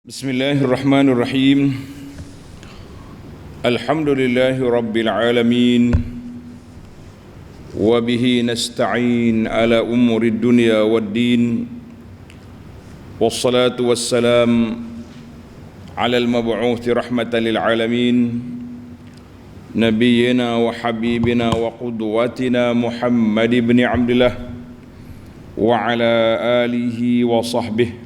Bismillahirrahmanirrahim. Alhamdulillahi rabbil alamin. Wa bihi nasta'in ala umurid dunya waddin. Wassalatu wassalam ala al-mab'uuthi rahmatan lil alamin. Nabiyyina wa habibina wa qudwatina Muhammad ibn Abdullah wa ala alihi wa sahbihi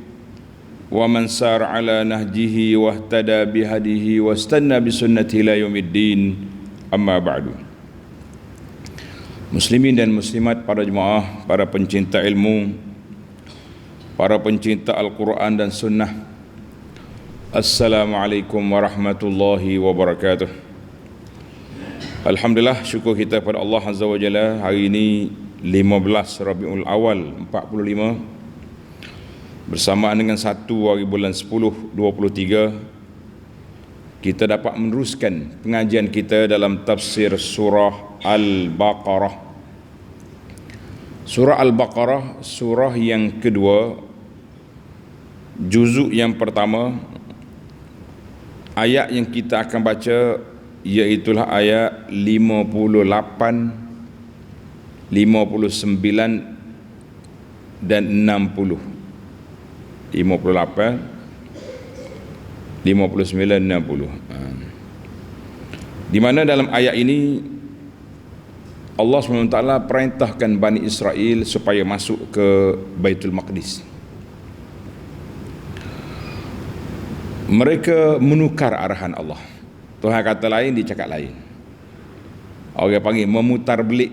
wa man sar ala nahjihi wa ihtada bihadihi wa istanna bisunnatihi ila yaumiddin, amma ba'du. Muslimin dan muslimat, para jemaah, para pencinta ilmu, para pencinta Al-Quran dan Sunnah, Assalamualaikum warahmatullahi wabarakatuh. Alhamdulillah, syukur kita kepada Allah Azza wa Jalla. Hari ini 15 Rabiul Awal 45, bersamaan dengan 1 hari bulan 10 23, kita dapat meneruskan pengajian kita dalam tafsir surah Al-Baqarah. Surah Al-Baqarah, surah yang kedua, juzuk yang pertama. Ayat yang kita akan baca iaitulah ayat 58, 59 dan 60. 58, 59, 60. Di mana dalam ayat ini Allah SWT perintahkan Bani Israel supaya masuk ke Baitul Maqdis. Mereka menukar arahan Allah. Tuhan kata lain, dia cakap lain. Orang panggil memutar belik.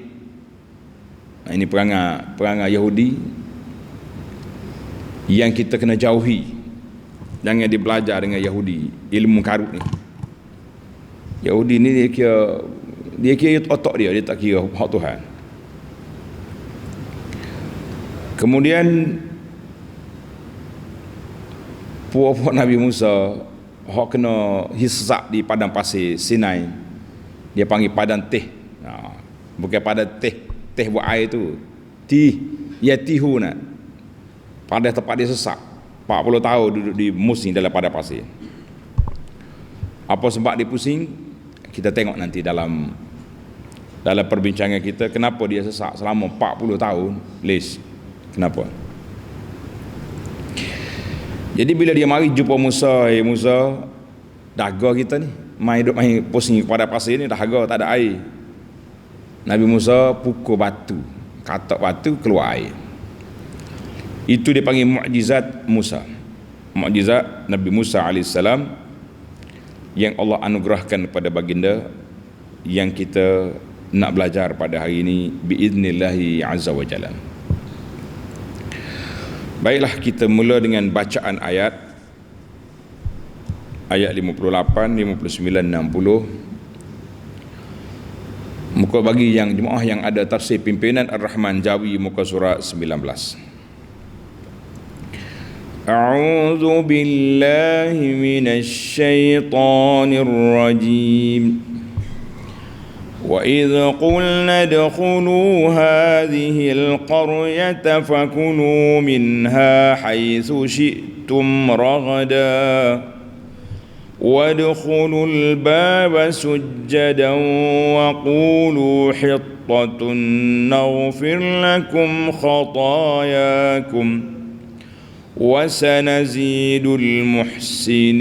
Ini perangai Yahudi yang kita kena jauhi. Jangan dia belajar dengan Yahudi, ilmu karut ni. Yahudi ni dia kira otak dia tak kira hak Tuhan. Kemudian puak-puak Nabi Musa hak kena hisap di padang pasir Sinai, dia panggil padang teh. Bukan padang teh buat air tu, yatihu nak. Pada tempat dia sesak 40 tahun duduk di musing dalam padang pasir. Apa sebab dia pusing? Kita tengok nanti dalam perbincangan kita, kenapa dia sesak selama 40 tahun. Kenapa? Jadi bila dia mari jumpa Musa, Musa, dahaga kita ni, main pusing pada pasir ni, dahaga tak ada air. Nabi Musa pukul batu, katak batu keluar air. Itu dipanggil mukjizat Musa, mukjizat Nabi Musa AS yang Allah anugerahkan kepada baginda, yang kita nak belajar pada hari ini biiznillahi azza wa jalla. Baiklah, kita mula dengan bacaan ayat 58, 59, 60. Muka bagi yang jemaah yang ada tafsir pimpinan Ar-Rahman Jawi, muka surat 19. أعوذ بالله من الشيطان الرجيم وإذ قلنا ادخلوا هذه القرية فكلوا منها حيث شئتم رغدا وادخلوا الباب سجدا وقولوا حطة نغفر لكم خطاياكم وسنزيد المحسنين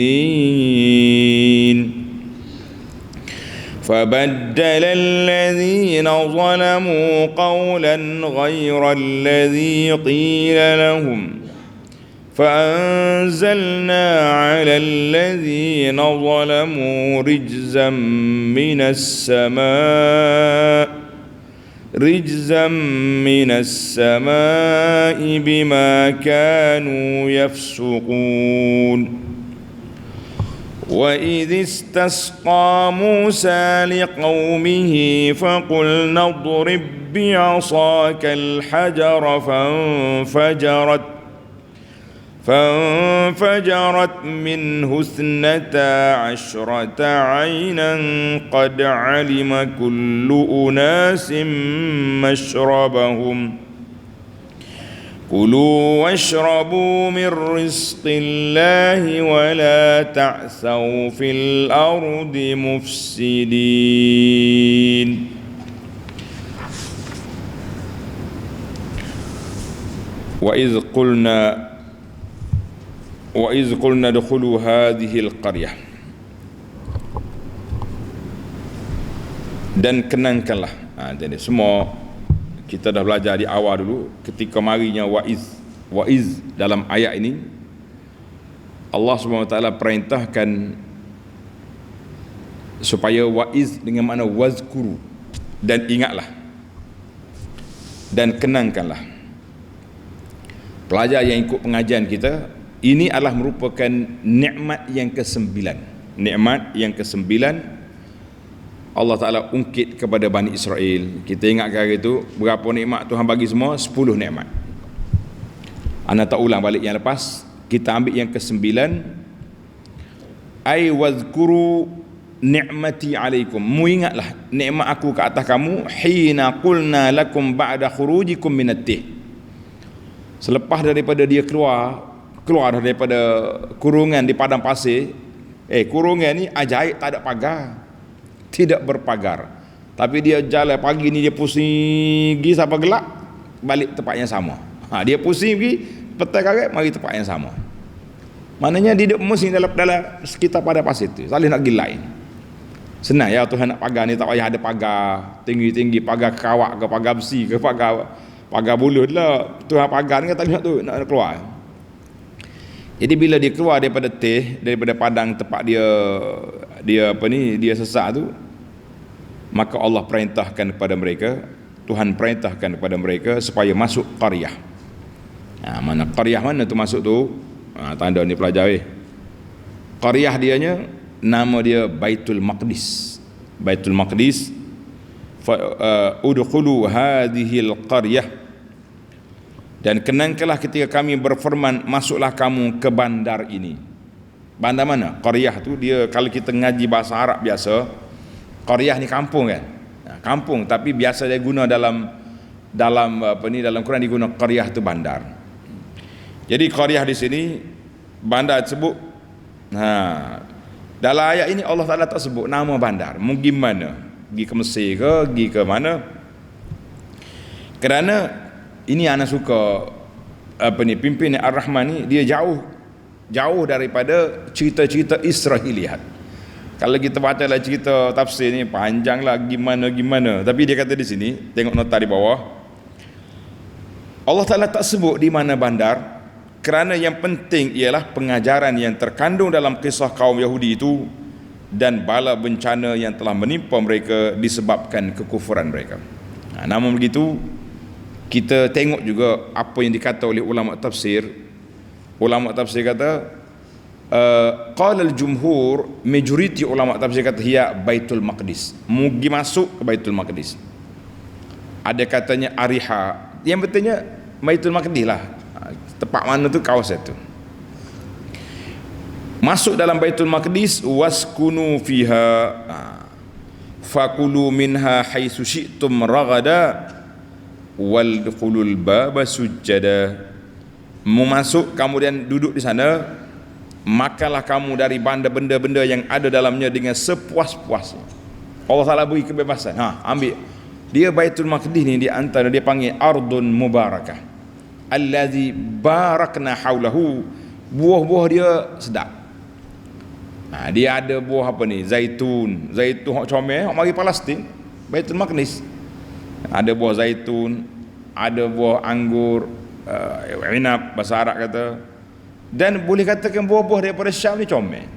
فبدل الذين ظلموا قولا غير الذي قيل لهم فأنزلنا على الذين ظلموا رجزا من السماء بما كانوا يفسقون وإذ استسقى موسى لقومه فقلنا اضرب بعصاك الحجر فانفجرت منه 12 عينا قد علم كل أناس مشربهم Kulu washrabu min rizqillahi wa la ta'thaw fil ardi mufsidin. Wa iz qulna dukhulu hadhihi al-qaryah, dan kenangkanlah. Jadi semua kita dah belajar di awal dulu ketika marinya waiz dalam ayat ini. Allah SWT perintahkan supaya waiz dengan makna wazkuru, dan ingatlah dan kenangkanlah. Pelajar yang ikut pengajian kita, ini adalah merupakan nikmat yang ke-9. Nikmat yang ke-9 Allah Ta'ala ungkit kepada Bani Israel. Kita ingat hari itu berapa nikmat Tuhan bagi semua? 10 nikmat. Ana tak ulang balik yang lepas. Kita ambil yang ke-9. Ai wazkuru ni'mati alaikum. Mu ingatlah nikmat aku ke atas kamu. Hina qulna lakum ba'da khurujikum minat tih. Selepas daripada dia keluar daripada kurungan di padang pasir. Kurungan ni ajaib, tak ada pagar, tidak berpagar, tapi dia jalan pagi ni dia pusing pergi sampai gelap, balik tempat yang sama. Dia pusing pergi petang karet, mari tempat yang sama. Maknanya dia pusing dalam sekitar pada pasir tu, saling nak pergi lain. Senang ya Tuhan nak pagar ni, tak payah ada pagar tinggi-tinggi, pagar kawak ke pagar besi ke pagar bulut lah. Tuhan pagar ni tak nak keluar. Jadi bila dia keluar daripada padang tempat dia sesak tu, maka Allah perintahkan kepada mereka, Tuhan perintahkan kepada mereka supaya masuk qaryah. Mana qaryah mana tu masuk tu? Tanda ni pelajar qaryah dianya, nama dia Baitul Maqdis. Baitul Maqdis. Udkhulu hadhihi al-qaryah, dan kenangkanlah ketika kami berfirman, masuklah kamu ke bandar ini. Bandar mana? Qaryah tu dia, kalau kita ngaji bahasa Arab biasa, qaryah ni kampung kan? Kampung, tapi biasa dia guna dalam Quran diguna qaryah tu bandar. Jadi qaryah di sini bandar sebut. Dalam ayat ini Allah Taala tak sebut nama bandar. Mungkin mana? Pergi ke Mesir ke, pergi ke mana? Kerana ini anak suka pimpinan Ar-Rahman ni, dia jauh daripada cerita-cerita Israiliyat. Kalau kita baca lah cerita tafsir ni panjang lah gimana, tapi dia kata di sini, tengok nota di bawah, Allah Ta'ala tak sebut di mana bandar, kerana yang penting ialah pengajaran yang terkandung dalam kisah kaum Yahudi itu dan bala bencana yang telah menimpa mereka disebabkan kekufuran mereka. Namun begitu, kita tengok juga apa yang dikata oleh ulama tafsir. Ulama tafsir kata qala al-jumhur, majoriti ulama tafsir kata hiya Baitul Maqdis, mugi masuk ke Baitul Maqdis. Ada katanya Ariha, yang betulnya Baitul Maqdis lah, tempat mana tu, kawasan tu. Masuk dalam Baitul Maqdis, waskunu fiha fakulu minha haitsu syi'tum ragada wal dukhulul baba sujjada. Masuk kemudian duduk di sana, makanlah kamu dari benda-benda yang ada dalamnya dengan sepuas-puasnya. Allah Taala beri kebebasan. Ambil. Dia Baitul Maqdis ni di antara dia panggil ardun mubarakah, allazi barakna haulahu. Buah-buah dia sedap. Dia ada buah apa ni? Zaitun hok comel, hok mari Palestin, Baitul Maqdis. Ada buah zaitun, ada buah anggur, inab bahasa Arab kata, dan boleh katakan buah-buah daripada Syam ni comel.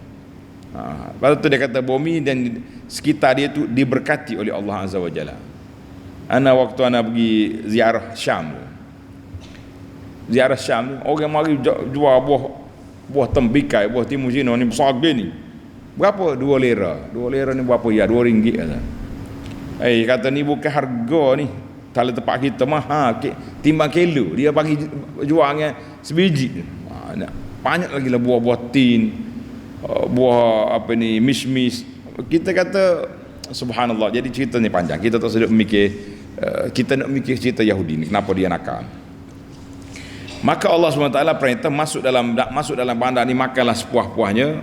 Lepas tu dia kata bumi dan sekitar dia tu diberkati oleh Allah Azza wa Jalla. Waktu pergi ziarah Syam ni, orang mari jual buah tembikai, buah timun Cina ni besar gini. Berapa? 2 lira. 2 lira ni berapa ya? 2 ringgit kata. Kata ni bukan harga ni. Kalau tempat kita mahal timbang kilo, dia bagi jualnya sebiji. Banyak lagi lah buah-buah tin, buah mis. Kita kata subhanallah. Jadi cerita ni panjang, kita tak sedap mikir. Kita nak mikir cerita Yahudi ni, kenapa dia nakal. Maka Allah SWT perintah masuk dalam bandar ni, makanlah sepuas-puasnya.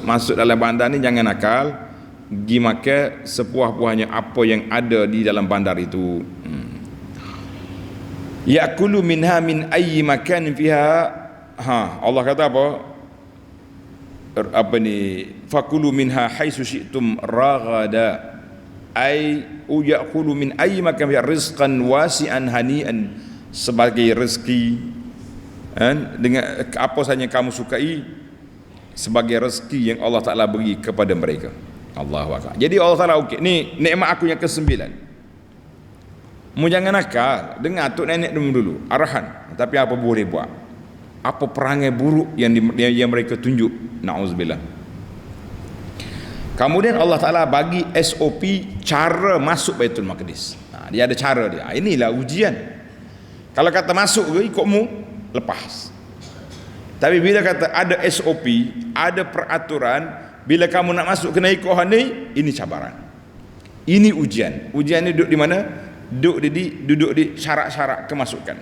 Masuk dalam bandar ni jangan nakal, pergi makan sepuas-puasnya apa yang ada di dalam bandar itu. Ya'kulu minha min ayyi makan fiha. Allah kata apa ni, fakulu minha haitsu syi'tum raghada, ay ya'kulu min ayyi makan fiha rizqan wasi'an hani'an, sebagai rezeki dengan apa saja kamu sukai, sebagai rezeki yang Allah Ta'ala beri kepada mereka. Allahu Akbar. Jadi Allah Ta'ala okey, ni nikmat aku yang ke-9. Mu jangan nakal, dengar tok nenek dulu arahan, tapi apa boleh buat, apa perangai buruk yang mereka tunjuk, na'udzubillah. Kemudian Allah Ta'ala bagi SOP cara masuk Baitul Maqdis. Dia ada cara dia. Inilah ujian. Kalau kata masuk ke ikutmu, lepas. Tapi bila kata ada SOP, ada peraturan, bila kamu nak masuk kena ikut ini cabaran. Ini ujian. Ujian ni duduk di mana? Duduk di syarat-syarat kemasukan.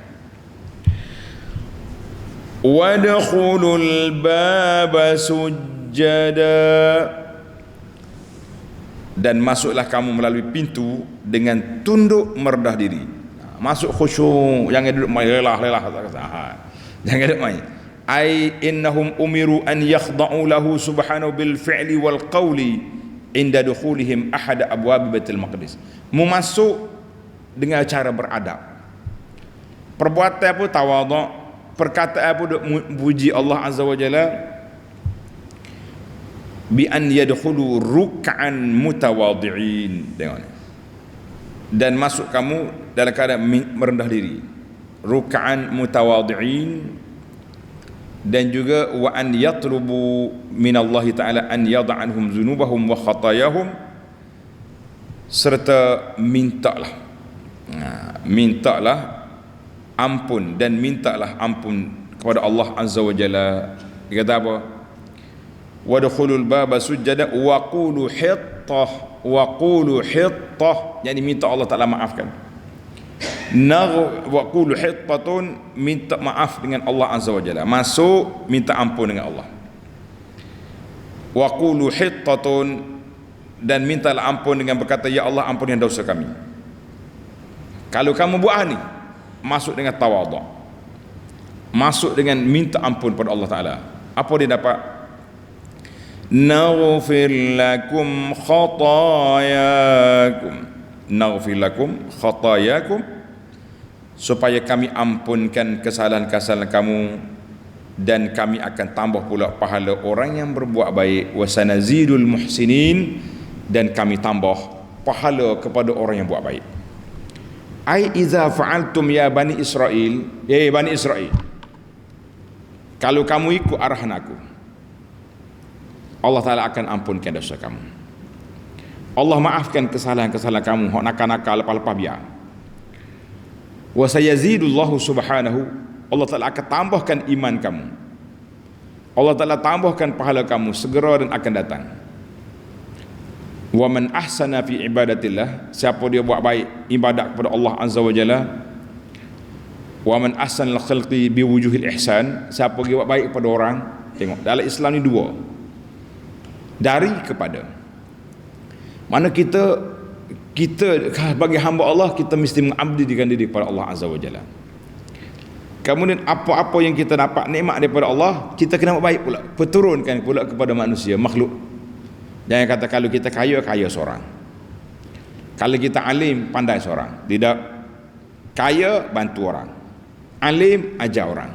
Wadkhulul baba sujjada, dan masuklah kamu melalui pintu dengan tunduk merendah diri. Masuk khusyuk, jangan duduk main lelah. Jangan duduk main. Ai innahum umiru an yakhda'u lahu subhanahu bil fi'li wal qawli inda dukhulihim ahad abwab Baitul Maqdis. Masuk dengan cara beradab, perbuatan pun tawaduk, perkataan pun puji Allah Azza wa Jalla, bi an yadkhulu ruk'an mutawadhi'in. Tengok ni. Dan masuk kamu dalam keadaan merendah diri, ruk'an mutawadhi'in, dan juga wa an yatlubu minallahi ta'ala an yada'anhum dzunubahum wa khatayahum, serta mintalah ampun, dan mintalah ampun kepada Allah Azza wa Jalla. Dia kata apa? Wadkhulul baba sujjada wa qulu hittah, yani minta Allah Ta'ala maafkan. Wa qulu hittatun, minta maaf dengan Allah Azza wa Jalla. Masuk minta ampun dengan Allah. Wa qulu hittatun, dan mintalah ampun dengan berkata, ya Allah ampuni dosa kami. Kalau kamu buat ni, masuk dengan tawaduk, masuk dengan minta ampun pada Allah Ta'ala, apa dia dapat? Naghfir lakum khatayakum, supaya kami ampunkan kesalahan-kesalahan kamu, dan kami akan tambah pula pahala orang yang berbuat baik. Wa sanazidul muhsinin, dan kami tambah pahala kepada orang yang buat baik. Ai iza fa'altum ya Bani Israel, Bani Israel, kalau kamu ikut arahan aku, Allah Ta'ala akan ampunkan dosa kamu. Allah maafkan kesalahan-kesalahan kamu, hok nakal-nakal lepas-lepas biar. Wa sayazidullahu subhanahu, Allah Ta'ala akan tambahkan iman kamu, Allah Ta'ala tambahkan pahala kamu segera dan akan datang. Wa man ahsana fi ibadatillah, siapa dia buat baik ibadat kepada Allah Azza wa Jalla. Wa man ahsanal khalqi bi wujuhil ihsan, siapa dia buat baik kepada orang. Tengok dalam Islam ni dua, dari kepada. Mana kita bagi hamba Allah, kita mesti mengabdikan diri kepada Allah Azza wa Jalla. Kemudian apa-apa yang kita dapat nikmat daripada Allah, kita kena buat baik pula, perturunkan pula kepada manusia, makhluk. Jangan kata kalau kita kaya seorang, kalau kita alim pandai seorang. Tidak. Kaya bantu orang, alim ajar orang,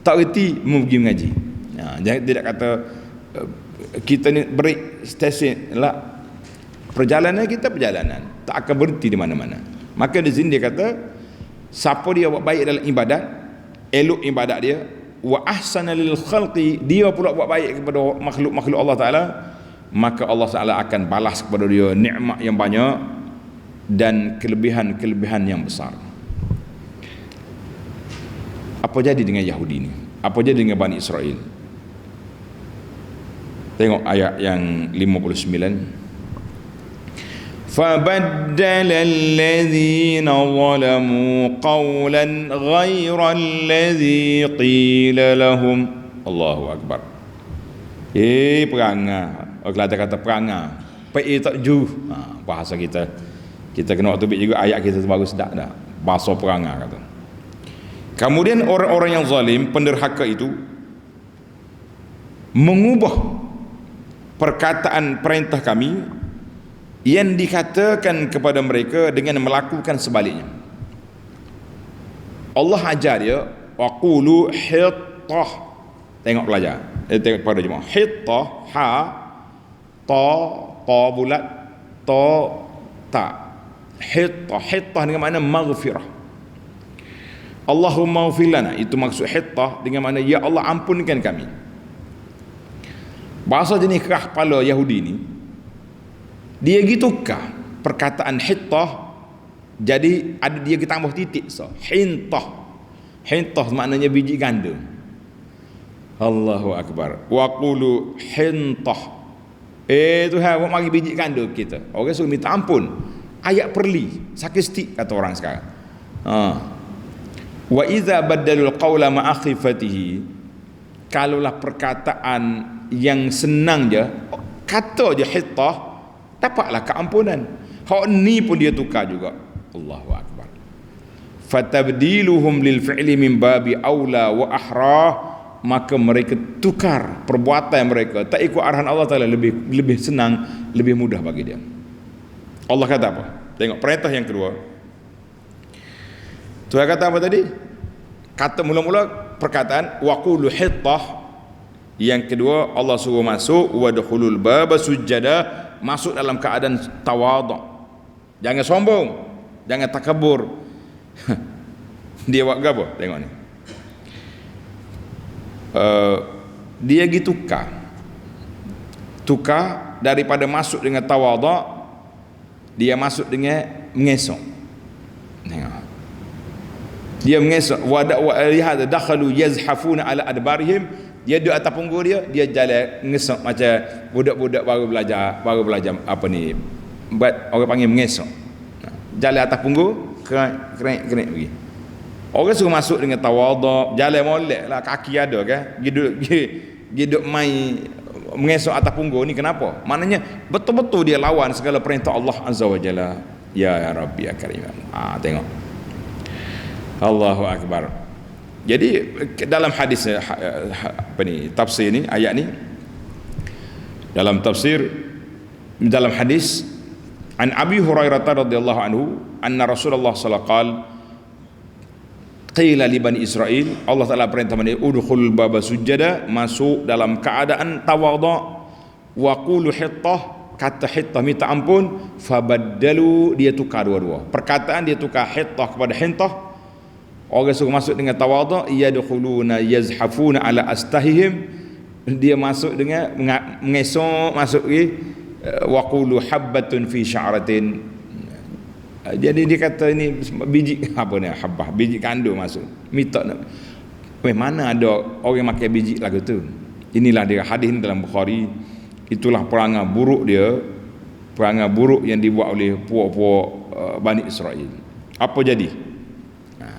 tak reti mu pergi mengaji. Jangan tidak kata kita ni break stesen lah, perjalanan kita perjalanan, tak akan berhenti di mana-mana. Maka di sini dia kata, siapa dia buat baik dalam ibadat, elok ibadat dia, wa ahsana lil khalqi, dia pula buat baik kepada makhluk-makhluk Allah Ta'ala, maka Allah Ta'ala akan balas kepada dia nikmat yang banyak dan kelebihan-kelebihan yang besar. Apa jadi dengan Yahudi ni? Apa jadi dengan Bani Israel? Tengok ayat yang 59. فبدل الذين ظلموا قولا غير الذي قيل لهم. Allahu Akbar. Perangai. Kalau kata perangai, tak ju. Bahasa kita kena waktu juga ayat kita baru sedap dah. Bahasa perangai kata. Kemudian orang-orang yang zalim, penderhaka itu mengubah perkataan perintah kami yang dikatakan kepada mereka dengan melakukan sebaliknya. Allah ajar dia, waqulu hittah. Tengok belajar. Tengok pada jemaah. Hittah, ha, ta bulat, ta. Hittah dengan makna maghfirah. Allahumma ighfir lana, itu maksud hittah dengan makna ya Allah ampunkan kami. Bahasa jenis kerah kepala Yahudi ni, dia gitukah perkataan hittah jadi ada dia tambah titik hintah maknanya biji ganda. Allahu Akbar. Wa qulu hintah, Tuhan buat mari biji ganda kita. Orang suruh minta ampun, ayat perli sakistik kata orang sekarang. Wa idza baddalul qawla ma akhifatihi, kalaulah perkataan yang senang je, kata je hittah, dapatlah keampunan. Hak ni pun dia tukar juga. Allahu Akbar. Fatabdiluhum lil fi'li min babi aula wa ahra, maka mereka tukar perbuatan mereka tak ikut arahan Allah Taala, lebih senang, lebih mudah bagi dia. Allah kata apa? Tengok perintah yang kedua. Tuhan kata apa tadi? Kata mula-mula perkataan waqulu hittah. Yang kedua Allah suruh masuk wadkhulul baba sujada, masuk dalam keadaan tawaduk. Jangan sombong, jangan takabur. Dia buat apa? Tengok ni. Dia tukar daripada masuk dengan tawaduk, dia masuk dengan mengesok. Tengok. Dia mengesok. Wa lihat dakhalu yazhafuna ala adbarihim, dia duduk atas punggung dia jalan mengesok macam budak-budak baru belajar apa ni, buat orang panggil mengesok. Jalan atas punggung, kerek pergi. Orang suruh masuk dengan tawaduk, jalan molek lah, kaki ada kan, duduk main mengesok atas punggung ni. Kenapa? Maknanya betul-betul dia lawan segala perintah Allah Azza wa Jalla. Ya Rabbi ya Karim. Tengok. Allahu Akbar. Jadi dalam hadis tafsir ni, ayat ni, dalam tafsir, dalam hadis an Abi Hurairah radhiyallahu anhu anna Rasulullah sallallahu alaihi wasallam qila li bani Israil, Allah Taala perintah mereka udkhul baba sujada, masuk dalam keadaan tawadhu, wa qulu hittah, kata hittah minta ampun, fabaddalu, dia tukar dua-dua perkataan, dia tukar hittah kepada hintah. Orang suruh masuk dengan tawadhu, yadkhuluna yazhafuna ala astahihim, dia masuk dengan mengesok, masuk waqulu habbatun fi sya'ratin. Jadi dia kata ini biji apa ni, habbah, biji kandu masuk. Minta mana ada orang makan biji lagu tu. Inilah dia hadis dalam Bukhari. Itulah perangai buruk dia, perangai buruk yang dibuat oleh puak-puak Bani Israel. Apa jadi?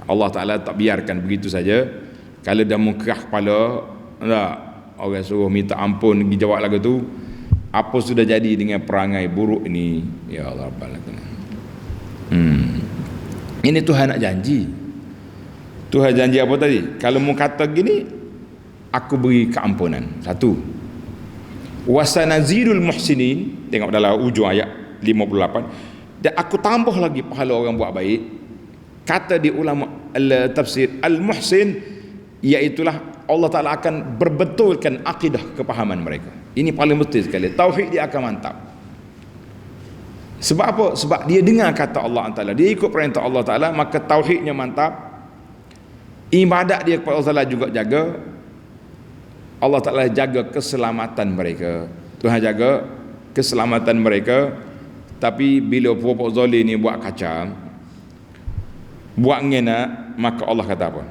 Allah Ta'ala tak biarkan begitu saja. Kalau dah mengkerah kepala, orang suruh minta ampun, pergi jawab lagu tu, apa sudah jadi dengan perangai buruk ini? Ya Allah Rabbal Alamin. Ini Tuhan nak janji. Tuhan janji apa tadi? Kalau mu kata gini, aku beri keampunan. Satu. Wasanazidul muhsinin, tengok dalam ujung ayat 58, dan aku tambah lagi pahala orang buat baik. Kata di ulama tafsir al-muhsin, iaitulah Allah Ta'ala akan berbetulkan akidah kepahaman mereka. Ini paling betul sekali, tauhid dia akan mantap. Sebab apa? Sebab dia dengar kata Allah Ta'ala, dia ikut perintah Allah Ta'ala, maka tauhidnya mantap. Ibadat dia kepada Allah Ta'ala juga jaga. Allah Ta'ala jaga keselamatan mereka. Tuhan jaga keselamatan mereka. Tapi bila puak-puak zalim ni buat kacau, buat ngena, maka Allah kata apa?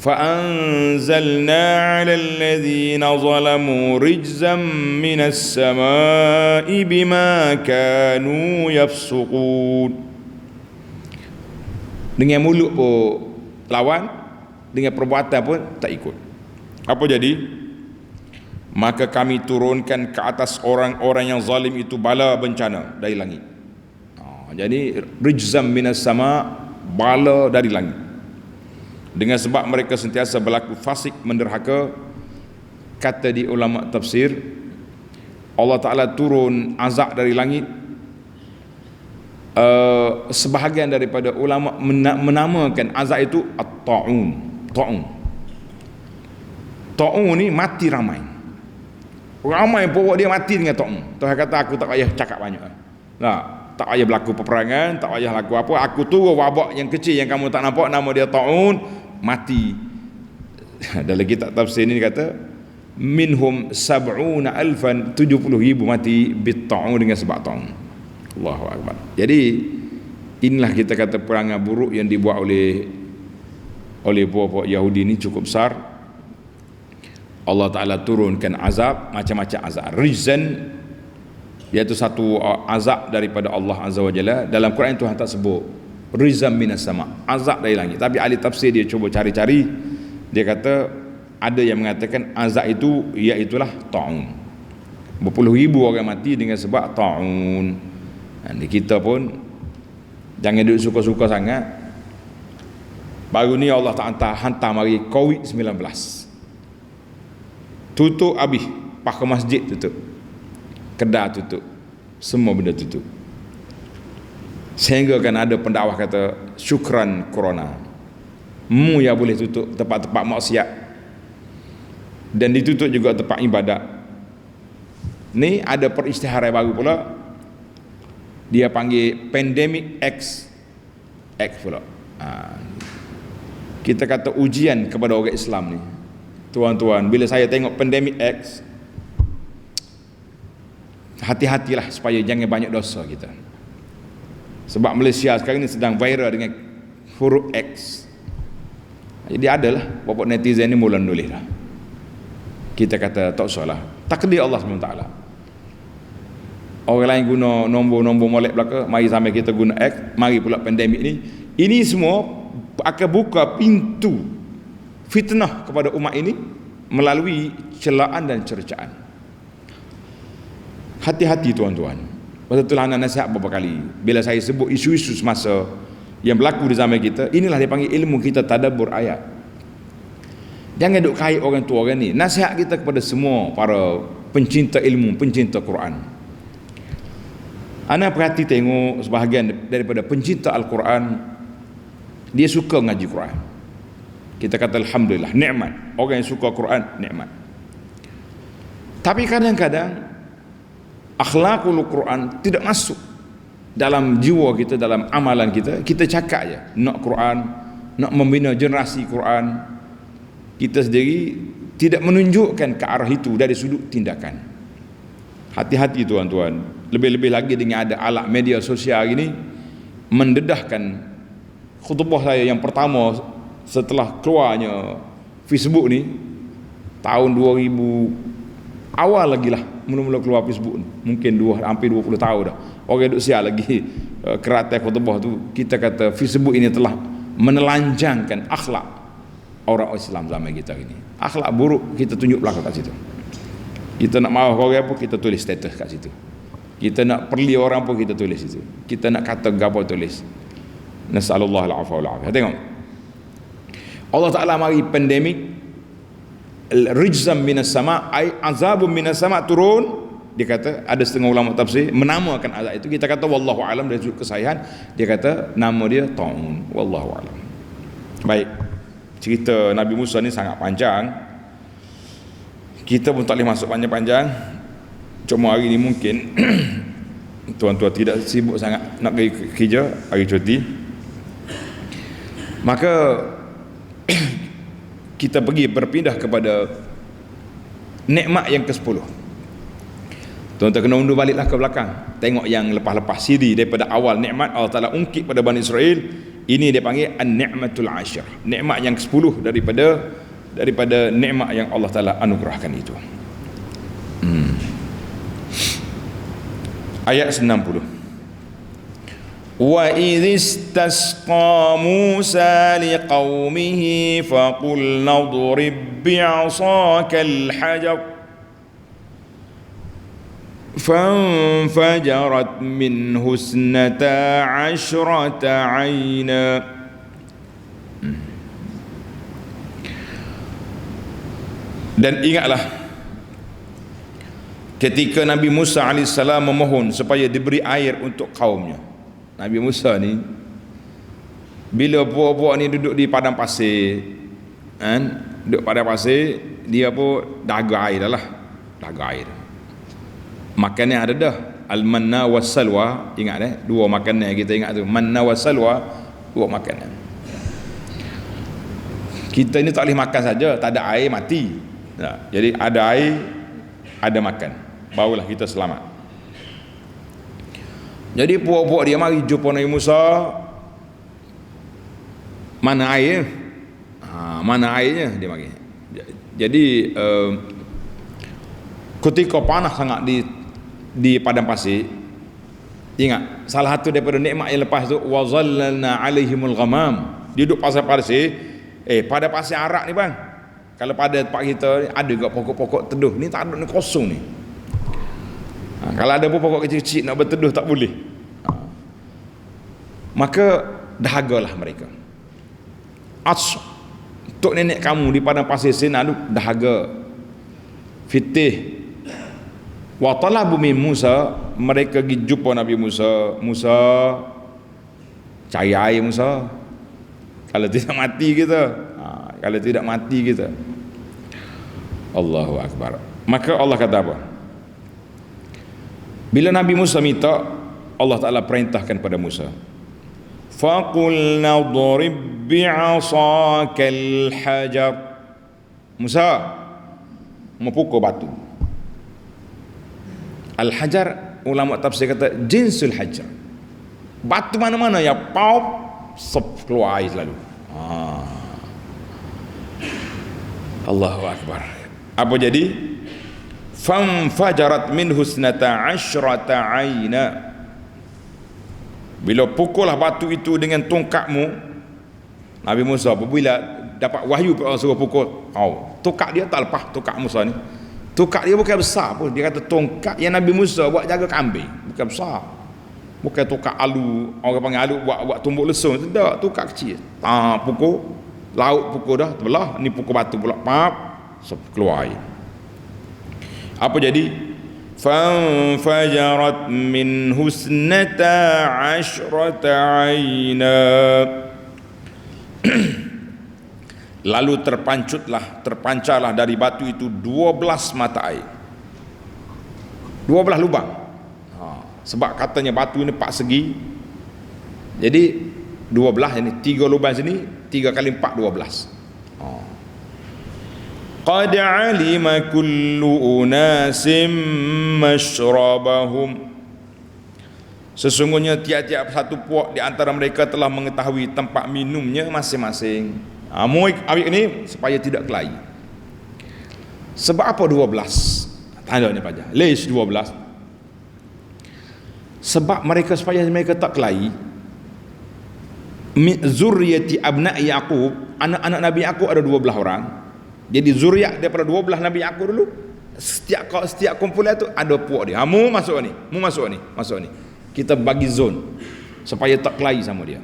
فأنزلنا على الذين ظلموا رجزا من السماء بما كانوا يفسقون. Dengan mulut pun lawan, dengan perbuatan pun tak ikut. Apa jadi? Maka kami turunkan ke atas orang-orang yang zalim itu bala bencana dari langit. Jadi rijzam minas sama, bala dari langit. Dengan sebab mereka sentiasa berlaku fasik, menderhaka, kata di ulama tafsir, Allah Ta'ala turun azab dari langit. Sebahagian daripada ulama menamakan azab itu at-ta'un. Ta'un ni mati ramai. Ramai bawa dia mati dengan ta'un. Tuhan kata aku tak payah cakap banyak. Tak payah berlaku peperangan, tak payah laku apa. Aku turun wabak yang kecil yang kamu tak nampak, nama dia ta'un, mati. Dalam kitab tafsir ni kata minhum sab'una alfan, 70,000 mati bit-ta'un, dengan sebab ta'un. Allahu Akbar. Jadi inilah kita kata perangai buruk yang dibuat oleh puak-puak Yahudi ni cukup besar. Allah Ta'ala turunkan azab, macam-macam azab. Rizan, iaitu satu azab daripada Allah Azza wa Jalla. Dalam Quran Tuhan tak sebut rizam minas sama, azab dari langit. Tapi ahli tafsir dia cuba cari-cari, dia kata ada yang mengatakan azab itu iaitulah ta'un. Berpuluh ribu orang mati dengan sebab ta'un. Di kita pun jangan duduk suka-suka sangat. Baru ni Allah Ta'ala hantar mari COVID-19, tutup habis, pakai masjid tutup, kedai tutup, semua benda tutup. Sehingga kan ada pendakwah kata syukran corona, mu yang boleh tutup tempat-tempat maksiat, dan ditutup juga tempat ibadat. Ni ada peristiharan baru pula, dia panggil pandemic X pula. Kita kata ujian kepada orang Islam ni, tuan-tuan. Bila saya tengok pandemic X, hati-hatilah supaya jangan banyak dosa kita. Sebab Malaysia sekarang ni sedang viral dengan huruf X. Jadi adalah bapak netizen ni mula nulis lah. Kita kata tak usahlah, takdir Allah SWT. Orang lain guna nombor-nombor molek belaka, mari sampai kita guna X, mari pula pandemik ni. Ini semua akan buka pintu fitnah kepada umat ini melalui celaan dan cercaan. Hati-hati tuan-tuan. Pasal itulah anak nasihat beberapa kali bila saya sebut isu-isu semasa yang berlaku di zaman kita, inilah dia panggil ilmu kita tadabbur ayat. Jangan duk kait orang tua orang ni. Nasihat kita kepada semua para pencinta ilmu, pencinta Quran. Ana perhati tengok sebahagian daripada pencinta Al-Quran, dia suka ngaji Quran. Kita kata alhamdulillah, nikmat. Orang yang suka Quran nikmat. Tapi kadang-kadang akhlakul Quran tidak masuk dalam jiwa kita, dalam amalan kita. Kita cakap je nak Quran, nak membina generasi Quran. Kita sendiri tidak menunjukkan ke arah itu dari sudut tindakan. Hati-hati tuan-tuan. Lebih-lebih lagi dengan ada alat media sosial hari ini, mendedahkan khutbah saya yang pertama setelah keluarnya Facebook ni tahun 2000 awal lagi lah, mula-mula keluar Facebook ni. Mungkin hampir 20 tahun dah orang duk siar lagi keratai khutbah tu. Kita kata Facebook ini telah menelanjangkan akhlak orang Islam zaman kita ini. Akhlak buruk kita tunjuk belakang kat situ. Kita nak marah orang pun kita tulis status kat situ. Kita nak perli orang pun kita tulis situ. Kita nak kata gapo tulis. Nasallallahu al-afwa wal afiyah. Tengok, Allah Ta'ala mari pandemik, rijzam minas sama, ay azabun minas sama, turun. Dia kata, ada setengah ulama tafsir menamakan azab itu, kita kata wallahu alam dari sudut kesahihan, dia kata nama dia ta'un, wallahu alam. Baik, cerita Nabi Musa ni sangat panjang, kita pun tak boleh masuk panjang-panjang. Cuma hari ni mungkin tuan-tuan tidak sibuk sangat nak pergi kerja, hari cuti, maka kita pergi berpindah kepada nikmat yang ke-10. Tuan-tuan kena undur baliklah ke belakang, tengok yang lepas-lepas siri daripada awal nikmat Allah Ta'ala ungkit pada Bani Israel Ini dia panggil an-ni'matul ashir, nikmat yang ke-10 daripada nikmat yang Allah Taala anugerahkan itu. Ayat 90. Wa idh istasqa Musa liqaumihi faqulna idrib bi'asaka al-hajar فانفجرت منه 12 عينا. Dan ingatlah ketika Nabi Musa AS memohon supaya diberi air untuk kaumnya. Nabi Musa ni bila puak-puak ni duduk di padang pasir kan, duduk padang pasir, dia pun dahaga air dah lah, dahaga air. Makanan ada dah, al-manna was-salwa, ingat dua makanan yang kita ingat tu, manna was-salwa, dua makanan. Kita ni tak boleh makan saja, tak ada air mati. Nah, jadi ada air, ada makan, barulah kita selamat. Jadi puak-puak dia mari jumpa Nabi Musa, mana air? Mana airnya? Dia mari. Jadi ketika panas sangat di padang pasir, ingat salah satu daripada nikmat yang lepas tu, wa zallalna alaihimul ghamam. Dia duduk pasir-pasir, pada pasir Arak ni bang, kalau pada tempat kita ada juga pokok-pokok teduh, ni tak ada, ni kosong ni. Kalau ada pun pokok kecil-kecil nak berteduh tak boleh. Maka dahagalah mereka. Untuk nenek kamu di padang pasir Sinai dahaga. Fitih wa talabu min Musa, mereka pergi jumpa Nabi Musa. Musa, cari air Musa, kalau tidak mati kita. Kalau tidak mati kita. Allahu Akbar. Maka Allah kata apa? Bila Nabi Musa minta, Allah Ta'ala perintahkan pada Musa, faqulna dharib bi'asakal hajar. Musa memukul batu. Al-hajar, ulama tafsir kata jinsul hajar, batu mana-mana ya pop keluar air selalu. Allahu Akbar. Apa jadi? Fanfajarat min husnata asyrata aina. Bila pukullah batu itu dengan tongkatmu, Nabi Musa apabila dapat wahyu Allah suruh pukul, tongkat dia tak lepas, tongkat Musa ni. Tongkat dia bukan besar pun. Dia kata tongkat yang Nabi Musa buat jaga kambing, bukan besar. Bukan tongkat alu, orang panggil alu buat tumbuk lesung, tidak, tongkat kecil. Pukul, laut pukul dah terbelah, ni pukul batu pula, pap, keluar air. Apa jadi? Fanfajarat min husnata asyrata aina. Lalu terpancarlah dari batu itu 12 mata air, 12 lubang. Sebab katanya batu ini 4 segi, jadi 12 ini, 3 lubang sini, 3 kali 4, 12. Qad alima kullu unasim mashrabahum. Sesungguhnya tiap-tiap satu puak di antara mereka telah mengetahui tempat minumnya masing-masing. Ambil ini supaya tidak kelahi. Sebab apa 12? Tanya ni Pak. Leis 12. Sebab mereka, supaya mereka tak kelahi. Zurriyati abna'i Yaqub, anak-anak Nabi Yaqub ada 12 orang. Jadi zuriat daripada 12 Nabi Yaqub dulu. Setiap kumpulan tu ada puak dia. Mu masuk ni, mu masuk ni, masuk ni. Kita bagi zon supaya tak kelahi sama dia,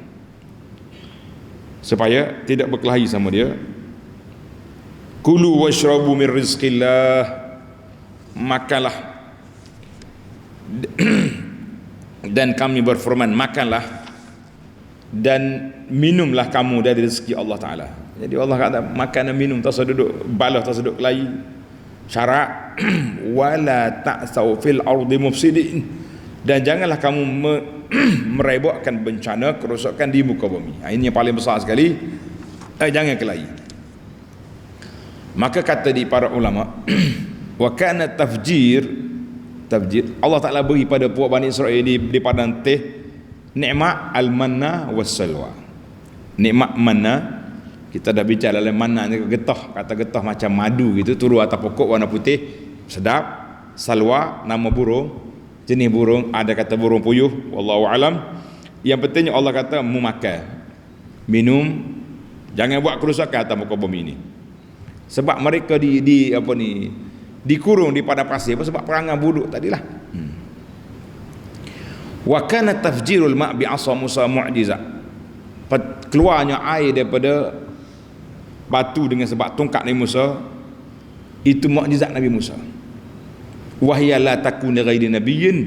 supaya tidak berkelahi sama dia. Kulu washrabu min rizqillah, makanlah dan kami berfirman, makanlah dan minumlah kamu dari rezeki Allah Ta'ala. Jadi Allah kata makan dan minum, tak usah duduk balah, tak usah duduk kelahi. Syarat wala ta'thaw fil ardi mufsidin, dan janganlah kamu merebakkan bencana, kerosakan di muka bumi. Ini yang paling besar sekali. Jangan kelahi. Maka kata di para ulama, wa kana tafjir, Allah Ta'ala beri pada puak Bani Israel di padang teh nikmat al-manna was-salwa. Nikmat mana? Kita dah bicara dalam mana ni, getah, kata getah macam madu gitu, turun atas pokok warna putih, sedap. Salwa, nama burung, jenis burung, ada kata burung puyuh, wallahu alam. Yang pentingnya Allah kata mu makan, minum, jangan buat kerusakan atas muka bumi ni. Sebab mereka dikurung di padang pasir sebab perangai buruk tadilah. Wa kana tafjirul ma' bi 'asa Musa mu'jiza. Keluarnya air daripada batu dengan sebab tongkat Nabi Musa itu mukjizat Nabi Musa. Wa hiya la takun li ghairi nabiyyin,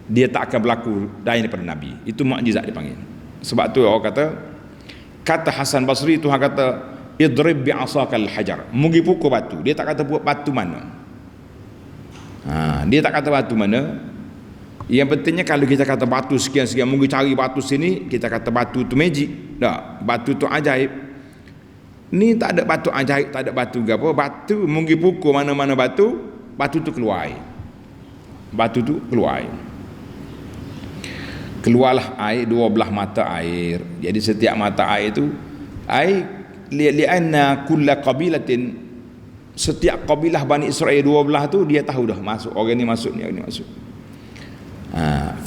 dia tak akan berlaku daripada nabi. Itu mukjizat dipanggil. Sebab tu orang kata Hasan Basri, Tuhan kata idrib bi 'asakal hajar, mugi pukul batu. Dia tak kata buat batu mana. Dia tak kata batu mana. Yang pentingnya kalau kita kata batu sekian-sekian, mungkin cari batu sini, kita kata batu tu magic. Tak, batu tu ajaib. Ni tak ada batu ajaib, tak ada batu apa. Batu mungkin pukul mana-mana batu, batu tu keluar air. Batu tu keluar air. Keluarlah air, 12 mata air. Jadi setiap mata air tu air li'anna kulla qabilatin, setiap kabilah Bani Israel 12 tu dia tahu dah masuk orang ni, masuk ni, orang ni masuk.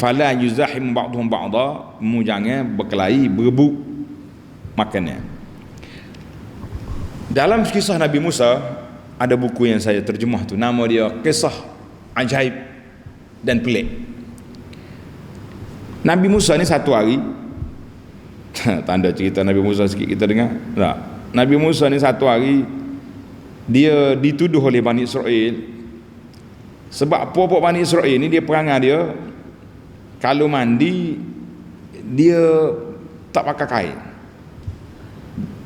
Fala yuzahim ba'dhum ba'dha, mu jangan berkelahi berebut makannya. Dalam kisah Nabi Musa ada buku yang saya terjemah tu, nama dia Kisah Ajaib dan Pelik. Nabi Musa ni satu hari tanda cerita Nabi Musa sikit kita dengar tak? Nabi Musa ni satu hari dia dituduh oleh Bani Israel. Sebab pokok Bani Israel ni dia perangai dia kalau mandi dia tak pakai kain.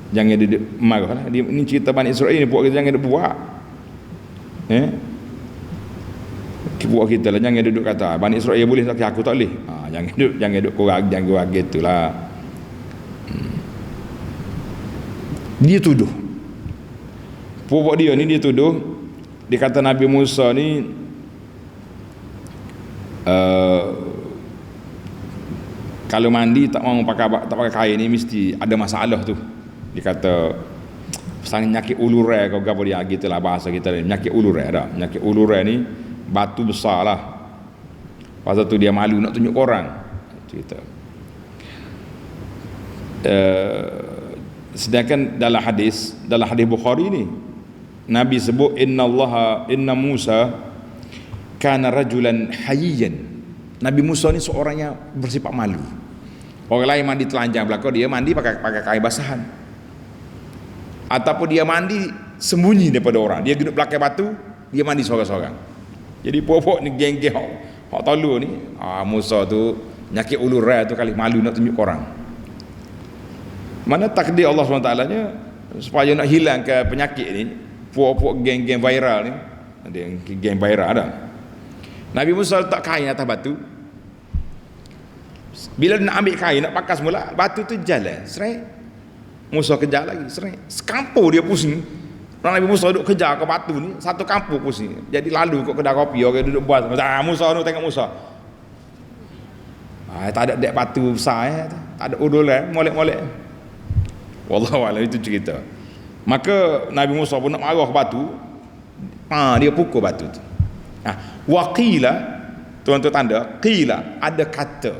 Jangan dia marah lah. Dia, ni cerita Bani Israel ni, buat kita jangan dia buat. Buat kita lah, jangan duduk kata Bani Israel boleh tapi aku tak boleh. Jangan duduk korang, jangan gitulah. Dia tuduh. Pokok dia ni dia tuduh, dia kata Nabi Musa ni kalau mandi tak mau pakai kain ni mesti ada masalah tu. Dia kata pasal penyakit ulurai kau gapo dia gitulah bahasa kita ni, penyakit ulurai dah. Penyakit ulurai ni batu besar lah. Pasal tu dia malu nak tunjuk orang cerita. Sedangkan dalam hadis Bukhari ni Nabi sebut inna Musa kana rajulan hayyan. Nabi Musa ni seorang yang bersifat malu. Orang lain mandi telanjang belakang, dia mandi pakai kain basahan. Ataupun dia mandi sembunyi daripada orang. Dia duduk belakang batu, dia mandi seorang-seorang. Jadi pokok ni geng-geng hak talu ni, Musa tu nyakit ulur rai tu kali malu nak tunjuk orang. Mana takdir Allah SWT nya supaya nak hilangkan penyakit ni, pokok geng-geng viral ni. Ada geng viral ada. Nabi Musa letak kain atas batu. Bila nak ambil kain nak pakai semula, batu tu jalan seret. Musa kejar lagi seret. Sekampur dia pusing. Nabi Musa duduk kejar ke batu ni, satu kampung pusing. Jadi lalu kat kedai kopi orang duduk buat. Musa tu tengok Musa. Tak ada dek batu besar tak ada udul molek-molek. Wallahu a'lam, itu cerita. Maka Nabi Musa pun nak marah ke batu. Dia pukul batu tu. Waqila, tuan-tuan tanda, qila, ada kata.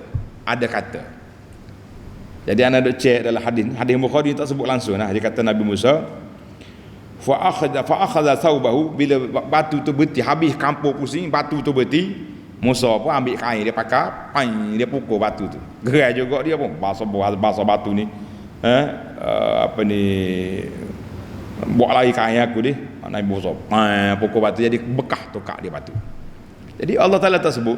Jadi anda duk cek dalam hadis Bukhari tak sebut langsung dia kata Nabi Musa fa akhadha thawbahu, bila batu tu berhenti, habis kampung pusing, batu tu berhenti, Musa pun ambil kain dia pakai, dia pukul batu tu. Gerai juga dia pun basah batu ni. Buat lari kain aku ni. Nabi Musa pukul batu, jadi bekah tokak dia batu. Jadi Allah Ta'ala tak sebut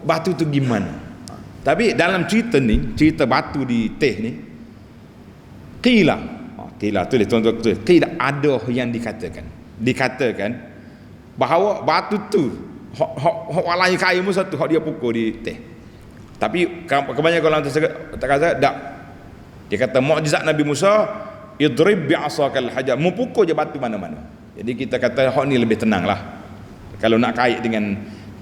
batu tu gimana. Tapi dalam cerita ni, cerita batu di teh ni, qila tulis tuan-tuan, qila ada yang dikatakan bahawa batu tu hak walai kain Musa tu hak dia pukul di teh. Tapi kebanyakan orang tak kata tak. Dia kata mukjizat Nabi Musa idrib bi'asakal hajar, mempukul je batu mana-mana. Jadi kita kata hak ni lebih tenang lah. Kalau nak kait dengan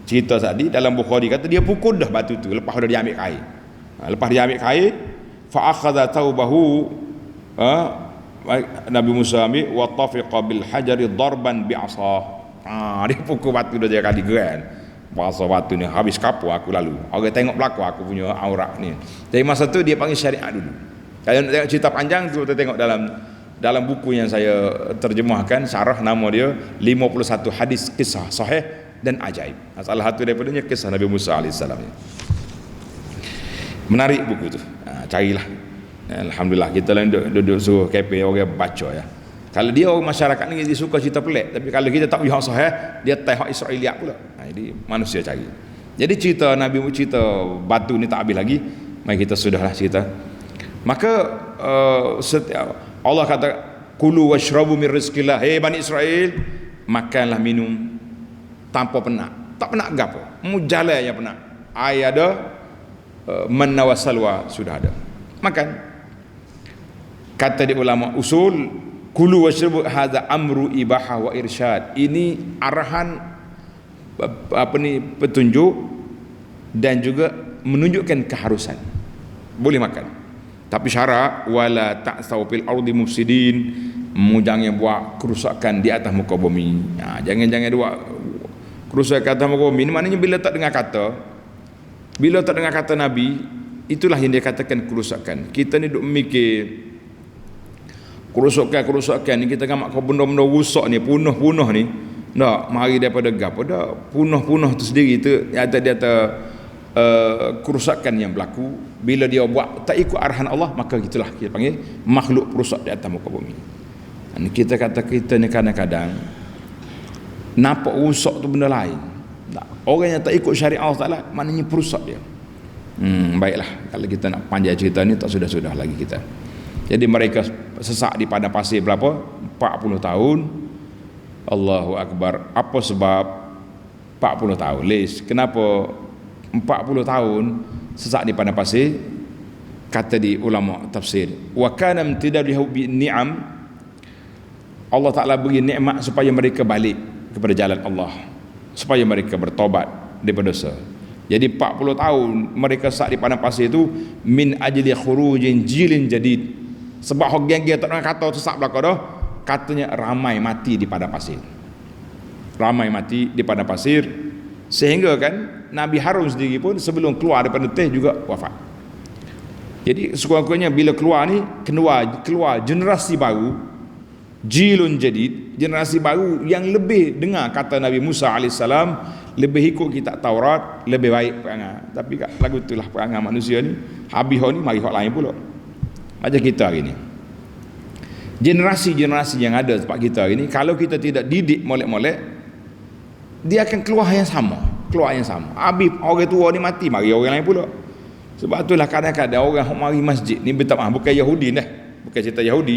cerita tadi dalam Bukhari kata dia pukul dah batu tu lepas dah dia ambil kain. Lepas dia ambil kain, fa akhadha taubahu, Nabi Musa ambil wa tafiqa bil hajari darban bi asah. Dia pukul batu 2 kali geran. Bahasa batu ni habis kapur aku lalu. Orang tengok belakang aku punya aurat ni. Jadi masa tu dia panggil syariat dulu. Kalau nak tengok cerita panjang tu, kita tengok dalam buku yang saya terjemahkan, syarah, nama dia 51 hadis kisah sahih dan ajaib. Salah satu daripadanya kisah Nabi Musa AS ni. Menarik buku tu. Carilah. Alhamdulillah kita lah duduk suruh KP orang baca ya. Kalau dia orang masyarakat ni dia suka cerita pelik, tapi kalau kita tak hak sahih, dia tai hak Israeliat pula. Jadi manusia cari. Jadi cerita Nabi, cerita batu ni tak habis lagi. Mari kita sudahlah cerita. Maka Allah kata kulu washrabu min rizqillah. Hei Bani Israel, makanlah minum tanpa penat. Tak penat gapo? Mujallah yang penat. Air ada, manna wa salwa sudah ada. Makan. Kata di ulama usul, kulu washrabu hadza amru ibahah wa irsyad. Ini arahan petunjuk dan juga menunjukkan keharusan. Boleh makan. Tapi syarat wala ta'tsaw fil ardi mufsidin, jangan buat kerusakan di atas muka bumi. Jangan buat kerusakan atas muka bumi. Ini maknanya bila tak dengar kata Nabi, itulah yang dia katakan kerusakan. Kita ni duk mikir kerusakan ni, kita gamak kau benda-benda rusak ni, punah ni. Tak, mari daripada gapo dah, punah tu sendiri tu ada kerusakan yang berlaku bila dia buat tak ikut arahan Allah, maka gitulah kita panggil makhluk perusak di atas muka bumi. Dan kita kata kita ni kadang-kadang nampak rusak tu benda lain. Orang yang tak ikut syariat Allah Taala maknanya perusak dia. Baiklah, kalau kita nak panjang cerita ni tak sudah-sudah lagi kita. Jadi mereka sesak di padang pasir berapa? 40 tahun. Allahu Akbar. Apa sebab 40 tahun? Kenapa 40 tahun sesak di padang pasir? Kata di ulama tafsir, wa kana imtidadu bi ni'am. Allah Taala beri nikmat supaya mereka balik kepada jalan Allah, supaya mereka bertobat daripada dosa. Jadi 40 tahun mereka sesak di padang pasir itu min ajli khurujin jilin jadid. Sebab orang-orang tak nak kata sesak belaka dah, katanya ramai mati di padang pasir. Ramai mati di padang pasir sehingga kan Nabi Harun sendiri pun sebelum keluar daripada teh juga wafat. Jadi sekurang-kurangnya bila keluar ni keluar generasi baru, jilun jadid, generasi baru yang lebih dengar kata Nabi Musa AS, lebih ikut kitab Taurat, lebih baik perangai. Tapi lagu itulah perangai manusia ni, habis ni mari hak lain pula. Macam kita hari ni, generasi-generasi yang ada tempat kita hari ni, kalau kita tidak didik molek-molek, dia akan keluar yang sama. Habis orang tua ni mati, mari orang lain pula. Sebab itulah kadang-kadang orang yang mari masjid ni, bukan Yahudi dah, bukan cerita Yahudi,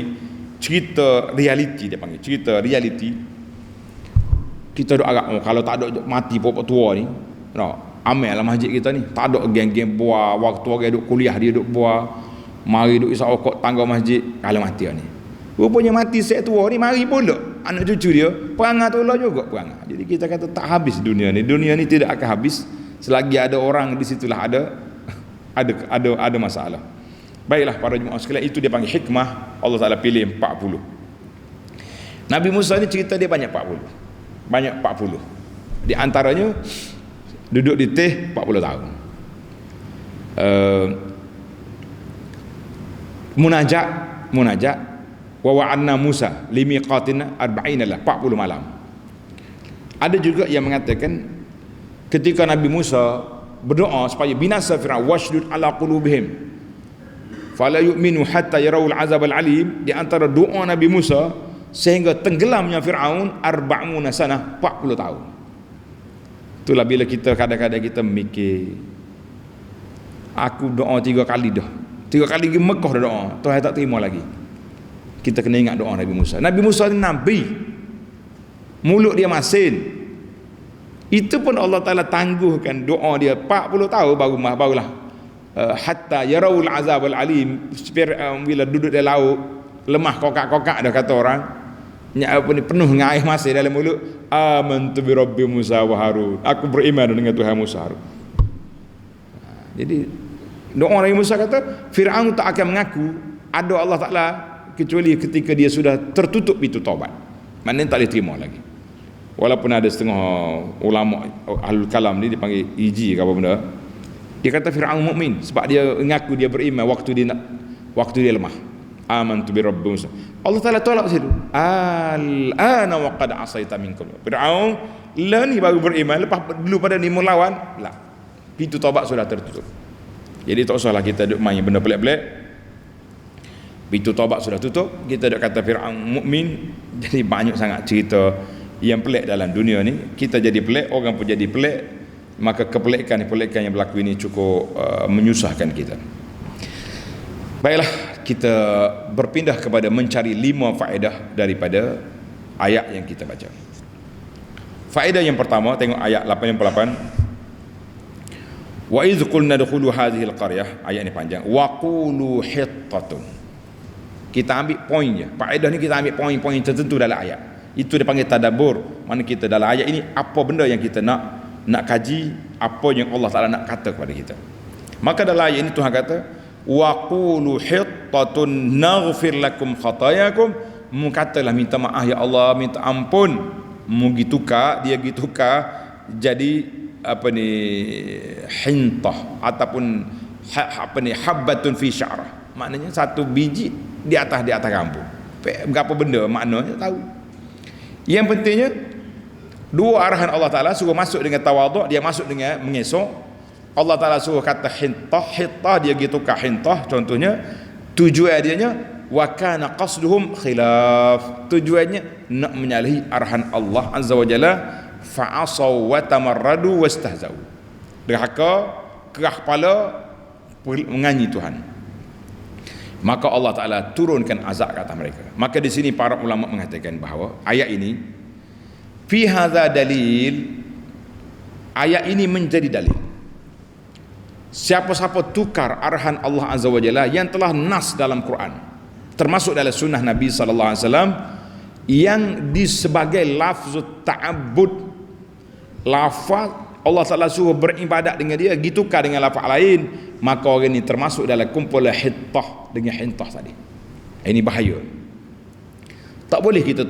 cerita realiti dia panggil, cerita realiti. Kita duk agak kalau tak ada mati pokok tua ni, amai lah masjid kita ni, tak ada geng-geng buah, waktu orang duk kuliah dia duk buah, mari duk isap okok tangga masjid. Kalau mati ni rupanya mati set tua ni, mari pula anak cucu dia perangai tolak juga perangai. Jadi kita kata tak habis dunia ni tidak akan habis selagi ada orang di situlah ada masalah. Baiklah para jemaah sekalian, itu dia panggil hikmah. Allah Taala pilih 40. Nabi Musa ni cerita dia banyak 40. Di antaranya duduk di teh 40 tahun. Munajat wa wa'anna Musa limiqatina 40 malam. Ada juga yang mengatakan ketika Nabi Musa berdoa supaya binasa Fir'aun, washdud ala qulubihim fala yu'minu hatta yarawul azab al-alim, di antara doa Nabi Musa sehingga tenggelamnya Fir'aun 40 sanah, 40 tahun. Itulah bila kita kadang-kadang kita mikir, aku doa 3 kali dah, 3 kali pergi Mekah dah doa, Tuhan tak terima lagi. Kita kena ingat doa Nabi Musa. Nabi Musa ni Nabi, mulut dia masin. Itu pun Allah Ta'ala tangguhkan doa dia 40 tahun barulah hatta yarawul azab al-alim. Bila duduk di laut, lemah kokak-kokak dah kata orang, penuh dengan air masin dalam mulut. Amantu bi rabbi Musa wa Harun, aku beriman dengan Tuhan Musa Harun. Jadi Doa Nabi Musa kata Firaun tak akan mengaku ada Allah Taala kecuali ketika dia sudah tertutup pintu taubat. Maknanya tak boleh terima lagi. Walaupun ada setengah ulama ahlul kalam ni dipanggil iji ke apa benda, dia kata Firaun mukmin sebab dia mengaku dia beriman waktu dia lemah. Amantu bi rabbi Musa. Allah Taala tolak situ. Al-ana wa qad asaita minkum. Firaun lah ni baru beriman, lepas dulu pada ni melawan, lah. Pintu taubat sudah tertutup. Jadi tak usahlah kita duk main benda pelik-pelik. Pintu taubat sudah tutup, kita duk kata Firaun mukmin. Jadi banyak sangat cerita yang pelik dalam dunia ni. Kita jadi pelik, orang pun jadi pelik. Maka kepelikan yang berlaku ini cukup menyusahkan kita. Baiklah, kita berpindah kepada mencari 5 faedah daripada ayat yang kita baca. Faedah yang pertama, tengok ayat 88. Wa idh qulna dkhulu hadhihi al-qaryah, ayat ni panjang. Wa qulu hittatun. Kita ambil poinnya. Faedah ni kita ambil poin-poin tertentu dalam ayat. Itu dia panggil tadabbur. Mana kita dalam ayat ini apa benda yang kita nak kaji, apa yang Allah Taala nak kata kepada kita. Maka dalam ayat ini Tuhan kata, wa qulu hittatun naghfir lakum khatayakum. Katalah minta maaf ya Allah, minta ampun. Dia tukar jadi apa ni, hintah ataupun habbatun fi sya'rah. Maknanya satu biji di atas kampung. Berapa benda maknanya tahu. Yang pentingnya dua arahan Allah Taala, suruh masuk dengan tawaduk, dia masuk dengan mengesok. Allah Taala suruh kata hintah dia gitu ka hintah. Contohnya tujuan dia wa kana qasduhum khilaf, tujuannya nak menyalahi arahan Allah Azza wa Jalla. Fa'asaw wa tamarradu wastahzau, derhaka, kerah kepala, menganyi Tuhan. Maka Allah Taala turunkan azab ke atas mereka. Maka di sini para ulama mengatakan bahawa ayat ini fi hadza dalil, ayat ini menjadi dalil siapa-siapa tukar arahan Allah Azza wa Jalla yang telah nas dalam Quran, termasuk dalam sunnah Nabi sallallahu alaihi wasallam, yang sebagai lafzut ta'abbud, lafaz Allah Taala suruh beribadat dengan dia, ditukar dengan lafaz lain, maka orang ini termasuk dalam kumpulan hittah dengan hintah tadi. Ini bahaya. Tak boleh kita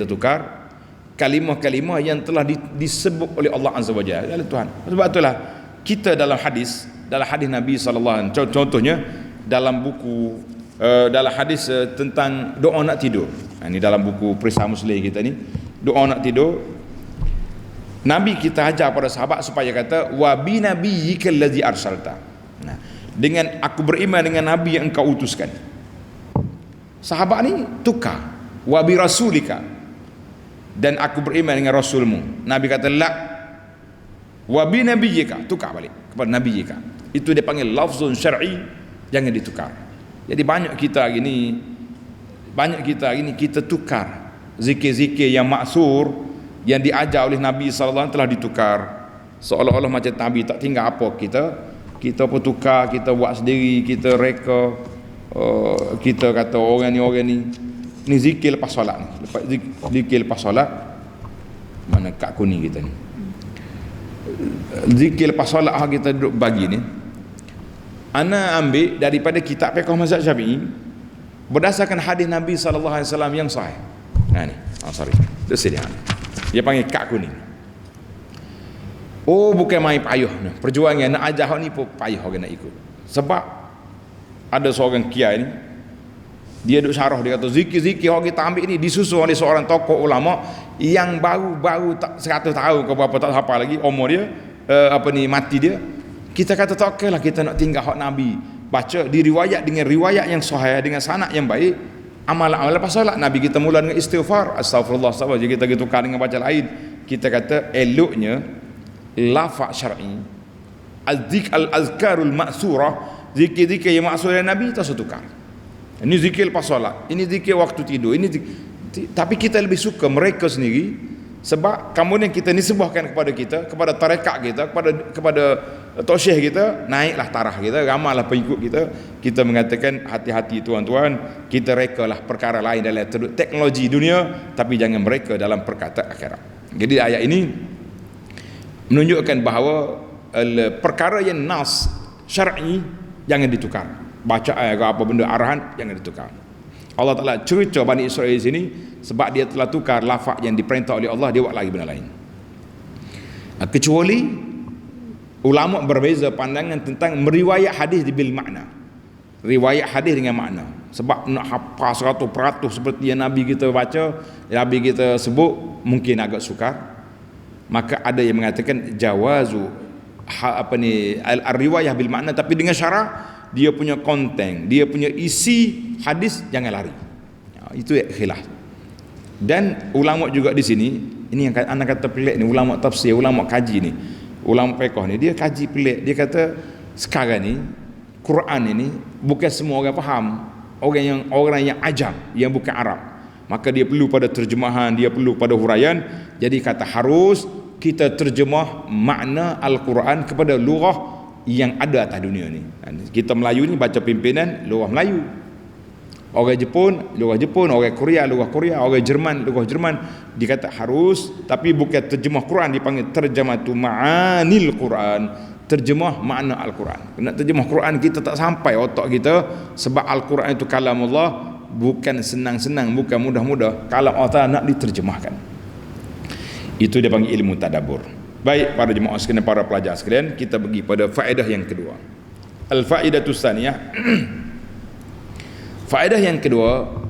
tukar kalimah-kalimah yang telah disebut oleh Allah Azza wa Jalla, Tuhan. Sebab itulah kita dalam hadis Nabi sallallahu alaihi wasallam, contohnya dalam buku dalam hadis tentang doa nak tidur. Ini dalam buku Perisai Muslim kita ni, doa nak tidur. Nabi kita ajar pada sahabat supaya kata wa bi nabiyyikal ladzi arsalta. Nah, dengan aku beriman dengan nabi yang engkau utuskan. Sahabat ni tukar wa bi rasulika, dan aku beriman dengan rasulmu. Nabi kata la wa bi nabiyyika, tukar balik kepada nabiyyika. Itu dia panggil lafzun syar'i, jangan ditukar. Jadi banyak kita hari ni kita tukar zikir-zikir yang maksur yang diajar oleh Nabi sallallahu alaihi wasallam telah ditukar, seolah-olah macam Nabi tak tinggal apa, kita pun tukar, kita buat sendiri, kita reka, kita kata orang ni zikir lepas solat ni, zikir lepas solat, mana kad kuning kita ni, zikir lepas solat kita duduk bagi ni, ana ambil daripada kitab fiqh mazhab Syafi'i berdasarkan hadis Nabi sallallahu alaihi wasallam yang sahih. Ni, tu sini. Dia panggil kad kuning. Oh, bukan main payah ni. Perjuangan nak ajar hak ni pun payah orang nak ikut. Sebab ada seorang kiai ni, dia duk syarah, dia kata zikir-zikir hak kita ambil ni disusun oleh seorang tokoh ulama yang baru tak 100 tahun ke berapa tak hafal lagi umur dia, mati dia. Kita kata tak okeylah kita nak tinggal hak Nabi. Baca diriwayat dengan riwayat yang sahih, dengan sanad yang baik. Amalan lepas solat Nabi kita mula dengan istighfar, astagfirullah, jadi kita tukar dengan baca lain. Kita kata eloknya lafaz syar'i, al-azkarul ma'surah, zikir-zikir yang maksur dari Nabi tak setukar. Ini zikir lepas solat, ini zikir waktu tidur, ini tapi kita lebih suka mereka sendiri. Sebab kemudian kita nisbahkan kepada kita, kepada tarekat kita, kepada tosyih kita, naiklah tarah kita, ramailah pengikut kita. Kita mengatakan hati-hati tuan-tuan, kita rekalah perkara lain dalam teknologi dunia, tapi jangan mereka dalam perkata akhirat. Jadi ayat ini menunjukkan bahawa perkara yang nas syar'i jangan ditukar. Bacaan ke apa benda arahan jangan ditukar. Allah Ta'ala cerita Bani Israel di sini sebab dia telah tukar lafaz yang diperintah oleh Allah, dia buat lagi benda lain. Kecuali ulama berbeza pandangan tentang meriwayat hadis bil makna. Riwayat hadis dengan makna. Sebab nak hafal 100% seperti yang Nabi kita baca, Nabi kita sebut, mungkin agak sukar. Maka ada yang mengatakan jawazu al-riwayah bil makna, tapi dengan syarat dia punya konten, dia punya isi hadis jangan lari. Itu khilaf. Dan ulama juga di sini, ini yang anak kata pelik ni, ulama tafsir, ulama kaji ni, ulama fiqh ni, dia kaji pelik. Dia kata sekarang ni Quran ini bukan semua orang faham. Orang yang ajam, yang bukan Arab, maka dia perlu pada terjemahan, dia perlu pada huraian. Jadi kata harus kita terjemah makna Al-Quran kepada lughah yang ada atas dunia ni. Kita Melayu ni baca pimpinan lughah Melayu, orang Jepun lughah Jepun, orang Korea lughah Korea, orang Jerman lughah Jerman. Dikata harus, tapi bukan terjemah Quran, dipanggil terjematu ma'anil Quran, terjemah makna Al-Quran. Nak terjemah Quran kita tak sampai otak kita, sebab Al-Quran itu kalam Allah, bukan senang-senang, bukan mudah-mudah. Kalau Allah nak diterjemahkan, itu dia panggil ilmu tadabbur. Baik para jemaah sekalian, para pelajar sekalian, kita pergi pada faedah yang kedua. Al-faedatu tsaniyah. Faedah yang kedua,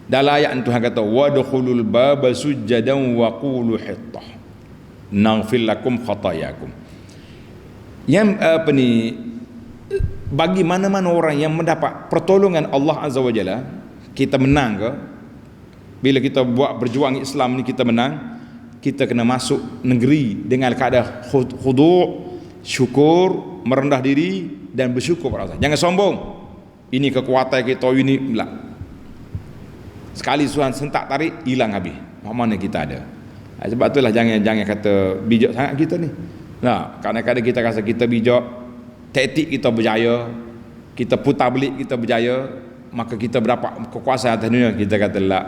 dalam ayat Tuhan kata wadkhulul baba sujjadan wa qulu hittah naghfir lakum khatayakum. Yang bagi mana-mana orang yang mendapat pertolongan Allah Azza wa Jalla, kita menang ke, bila kita buat berjuang Islam ni kita menang, kita kena masuk negeri dengan keadaan khudu', syukur, merendah diri dan bersyukur pada Allah. Jangan sombong. Ini kekuatan kita, ini pula. Sekali Tuhan sentak tarik, hilang habis. Mana kita ada. Sebab itulah jangan kata bijak sangat kita ni. Nah, kadang-kadang kita rasa kita bijak, taktik kita berjaya, kita putar belik kita berjaya, maka kita berdapat kekuasaan atas dunia. Kita kata lah,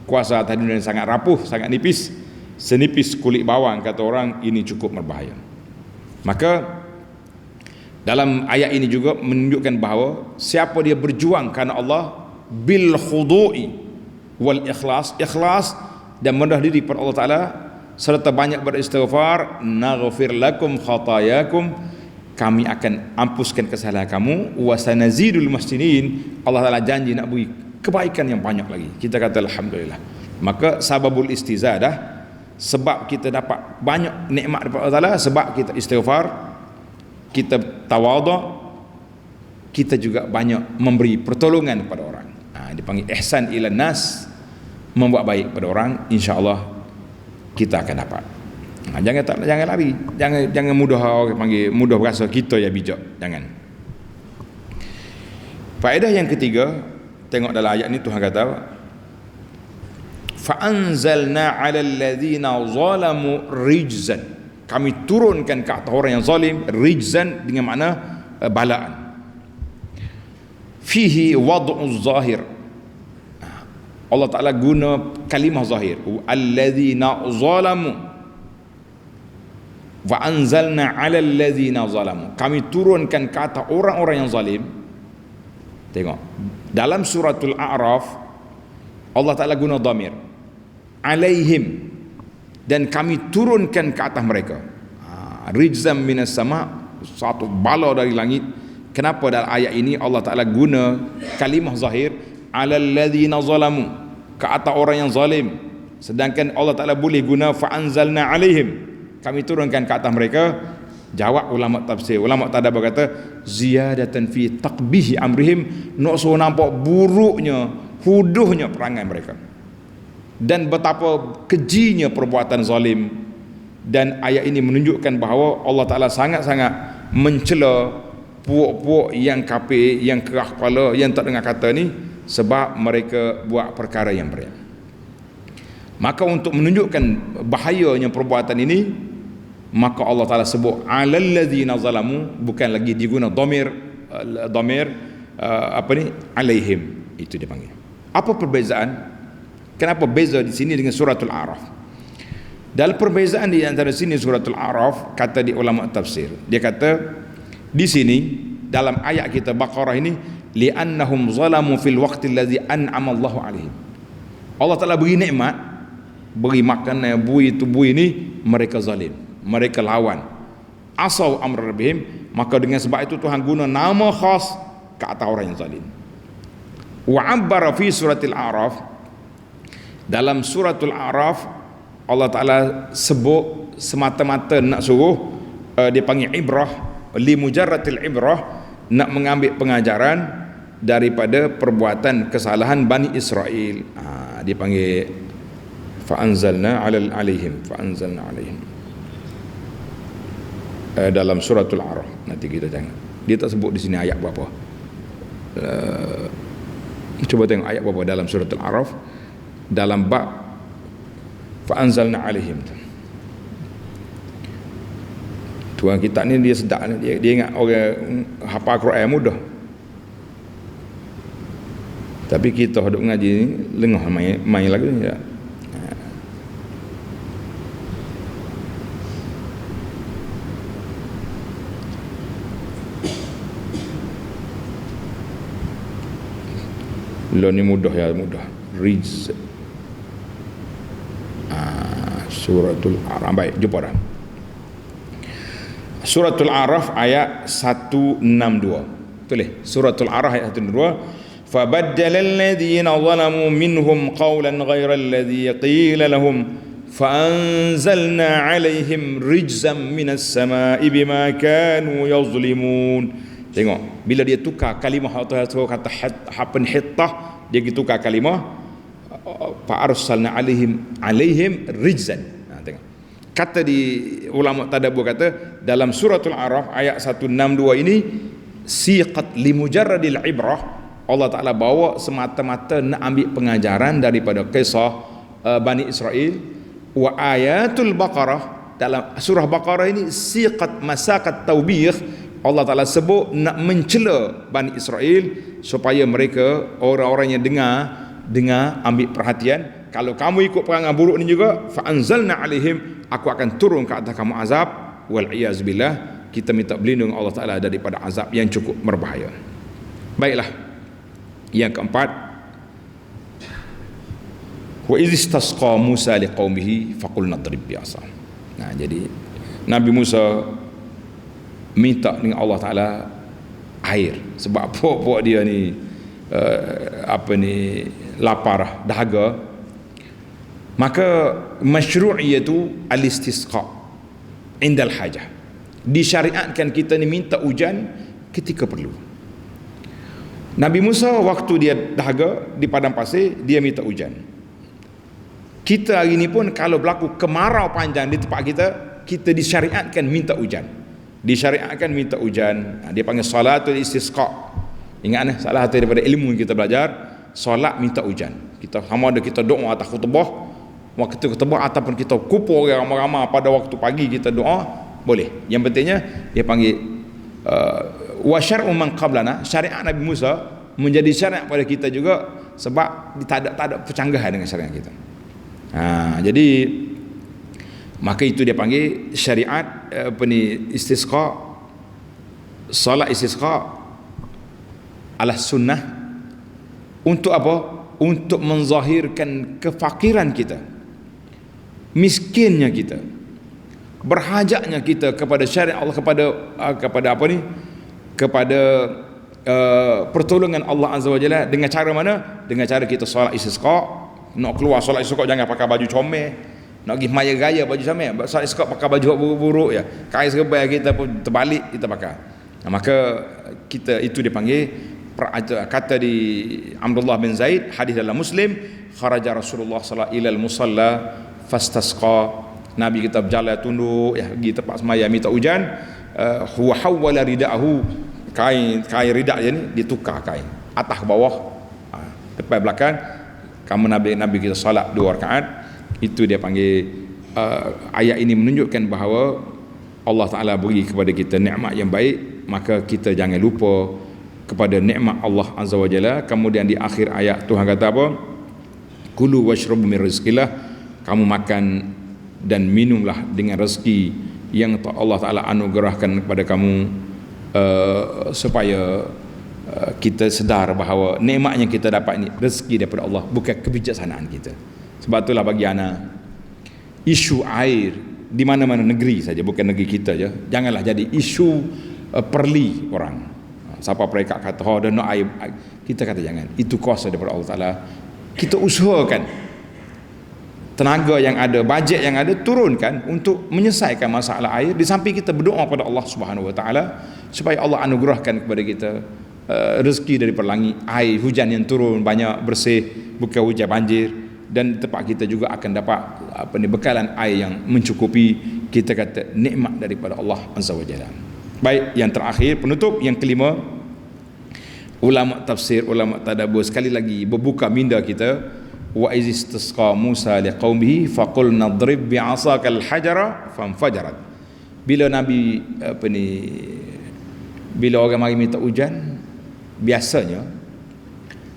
kuasa atas dunia sangat rapuh, sangat nipis, senipis kulit bawang, kata orang, ini cukup berbahaya. Maka dalam ayat ini juga menunjukkan bahawa siapa dia berjuang kerana Allah bil khudu'i wal ikhlas, ikhlas dan merendah diri pada Allah Ta'ala, serta banyak beristighfar, naghfir lakum khatayakum, kami akan ampuskan kesalahan kamu, wa sanazidul muhsinin, Allah Ta'ala janji nak beri kebaikan yang banyak lagi. Kita kata alhamdulillah. Maka sababul istizadah, sebab kita dapat banyak nikmat daripada Allah Ta'ala, sebab kita istighfar, kita tawadhu, kita juga banyak memberi pertolongan kepada orang. Dipanggil ihsan ila nas, membuat baik pada orang, insya-Allah kita akan dapat. Jangan lari, jangan mudah orang panggil, mudah berasa kita yang bijak, jangan. Faedah yang ketiga, tengok dalam ayat ni Tuhan kata fa anzalna 'alal ladzina zalamu rijzan, kami turunkan ke atas orang yang zalim, rijzan dengan makna balaan. Fihi wad'uz zahir, Allah Ta'ala guna kalimah zahir, alladzina zalamu wa anzalna 'alal ladzina zalamu, kami turunkan ke atas orang-orang yang zalim. Tengok dalam suratul A'raf, Allah Ta'ala guna dhamir alaihim, dan kami turunkan ke atas mereka. Rijzam minas sama, satu bala dari langit. Kenapa dalam ayat ini Allah Ta'ala guna kalimah zahir alal ladzina zalamu, ke atas orang yang zalim, sedangkan Allah Ta'ala boleh guna fa anzalna alaihim, kami turunkan ke atas mereka? Jawab ulama tafsir, ulama tadabbur kata ziyadatan fi taqbihi amrihim, nak suruh nampak buruknya, huduhnya perangai mereka dan betapa kejinya perbuatan zalim. Dan ayat ini menunjukkan bahawa Allah Ta'ala sangat-sangat mencela puak-puak yang kafir, yang kerah kepala, yang tak dengar kata ni, sebab mereka buat perkara yang berat. Maka untuk menunjukkan bahayanya perbuatan ini, maka Allah Ta'ala sebut alal ladzina zalamu, bukan lagi diguna dhamir alaihim, itu dia panggil. Apa perbezaan? Kenapa beza di sini dengan suratul A'raf? Dalam perbezaan di antara sini suratul A'raf, kata di ulama tafsir, dia kata Di sini dalam ayat kita Baqarah ini, li'annahum zalamu fil waqti allazi an'ama Allahu alaihim. Allah Taala beri nikmat, beri makanan, bui ini, mereka zalim, mereka lawan, asau amr rabbihim, maka dengan sebab itu Tuhan guna nama khas ke atas orang yang zalim. Wa abbara fi suratil A'raf, dalam suratul A'raf Allah Taala sebut semata-mata nak suruh dia panggil ibrah, li mujarratil ibrah, nak mengambil pengajaran daripada perbuatan kesalahan Bani Israel. Dia panggil fa'anzalna alaihim, fa'anzalna alaihim, dalam suratul A'raf. Nanti kita tengok, dia tak sebut di sini ayat berapa. Cuba tengok ayat berapa dalam suratul A'raf, dalam bab fa'anzalna alaihim. Tuan kita ni dia sedap, dia ingat orang hafal Quran mudah. Tapi kita duk ngaji ni lengah main lagu ni tak. Lo ni mudah ya, mudah. Riz. Suratul A'raf. Baik, jumpa dah. Suratul A'raf ayat 162. Tulis Suratul A'raf ayat 162. فَبَدَّلَ الَّذِينَ ظَلَمُوا مِنْهُمْ قَوْلًا غَيْرَ الَّذِي قِيلَ لَهُمْ فَأَنزَلْنَا عَلَيْهِمْ رِجْزًا مِنَ السَّمَاءِ بِمَا كَانُوا يَظْلِمُونَ. Tengok, bila dia tukar kalimah atau kata hapan hittah, dia tukar kalimah فَأَرْسَلْنَا عَلَيْهِمْ رِجْزًا. Tengok, kata di ulama tadabbur kata dalam suratul A'raf ayat 162 ini, siqat limujarradil ibrah, Allah Ta'ala bawa semata-mata nak ambil pengajaran daripada kisah Bani Israel. Wa ayatul Baqarah, dalam surah Baqarah ini siqat masaqat taubih, Allah Ta'ala sebut nak mencela Bani Israel supaya mereka, orang-orang yang dengar ambil perhatian. Kalau kamu ikut perangai buruk ni juga, fa'anzalna alaihim, aku akan turun ke atas kamu azab. Wal-iyaz billah, kita minta berlindung Allah Ta'ala daripada azab yang cukup berbahaya. Baiklah, yang keempat, wa idh istasqa Musa liqaumihi faqulna idrib bi'asa. Jadi Nabi Musa minta dengan Allah Ta'ala air, sebab pokok dia ni lapar, dahaga. Maka masyru'iyatu al-istisqa indal hajah, disyariatkan kita ni minta hujan ketika perlu. Nabi Musa waktu dia dahaga di padang pasir, dia minta hujan. Kita hari ni pun kalau berlaku kemarau panjang di tempat kita, kita disyariatkan minta hujan. Disyariatkan minta hujan. Dia panggil salatul istisqa. Ingat ni, salah satu daripada ilmu yang kita belajar, solat minta hujan. Kita sama ada kita doa atas khutbah, waktu khutbah, ataupun kita kumpul orang ramai-ramai pada waktu pagi kita doa, boleh. Yang pentingnya dia panggil wa syar'u man qablana, syariat Nabi Musa menjadi syariat pada kita juga, sebab tak ada percanggahan dengan syariat kita. Jadi maka itu dia panggil syariat istisqa, salat istisqa ala sunnah. Untuk apa? Untuk menzahirkan kefakiran kita, miskinnya kita, berhajatnya kita kepada syariat Allah, kepada apa ni, kepada pertolongan Allah Azza wa Jalla. Dengan cara mana? Dengan cara kita solat istisqa. Nak keluar solat istisqa jangan pakai baju comel, nak pergi maya gaya baju comel. Solat istisqa pakai baju buruk-buruk ya, kain serba kita pun terbalik kita pakai. Maka kita itu dipanggil, kata di Abdullah bin Zaid, hadis dalam Muslim, kharaja Rasulullah sallallahu alaihi wasallam ilal musalla fastasqa. Nabi kita berjalan tunduk ya, pergi tempat sembahyang minta hujan. Huwa hawwala rida'ahu, kain ridak dia ni ditukar kain atas ke bawah, depan belakang. Kamu Nabi kita salat 2 rakaat. Itu dia panggil ayat ini menunjukkan bahawa Allah Ta'ala beri kepada kita nikmat yang baik, maka kita jangan lupa kepada nikmat Allah Azza wa Jalla. Kemudian di akhir ayat Tuhan kata apa? Kulu washrabu min rizqillah, kamu makan dan minumlah dengan rezeki yang Allah Ta'ala anugerahkan kepada kamu. supaya kita sedar bahawa nikmat yang kita dapat ni rezeki daripada Allah, bukan kebijaksanaan kita. Sebab itulah bagi ana isu air di mana-mana negeri saja, bukan negeri kita je, janganlah jadi isu perli orang. Siapa mereka kata dah nak air, kita kata jangan, itu kuasa daripada Allah Taala. Kita usahakan tenaga yang ada, bajet yang ada, turunkan untuk menyelesaikan masalah air, di samping kita berdoa pada Allah Subhanahu Wa Taala supaya Allah anugerahkan kepada kita rezeki daripada langit, air hujan yang turun banyak, bersih, bukan hujan banjir, dan tempat kita juga akan dapat bekalan air yang mencukupi. Kita kata nikmat daripada Allah Azza wa Jalla. Baik, yang terakhir, penutup yang kelima, ulama tafsir, ulama tadabbur sekali lagi berbuka minda kita. Wa izistasqa Musa liqaumihi faqul nadrib bi'asakal hajara fanfajarat. Bila Nabi bila orang mari minta hujan, biasanya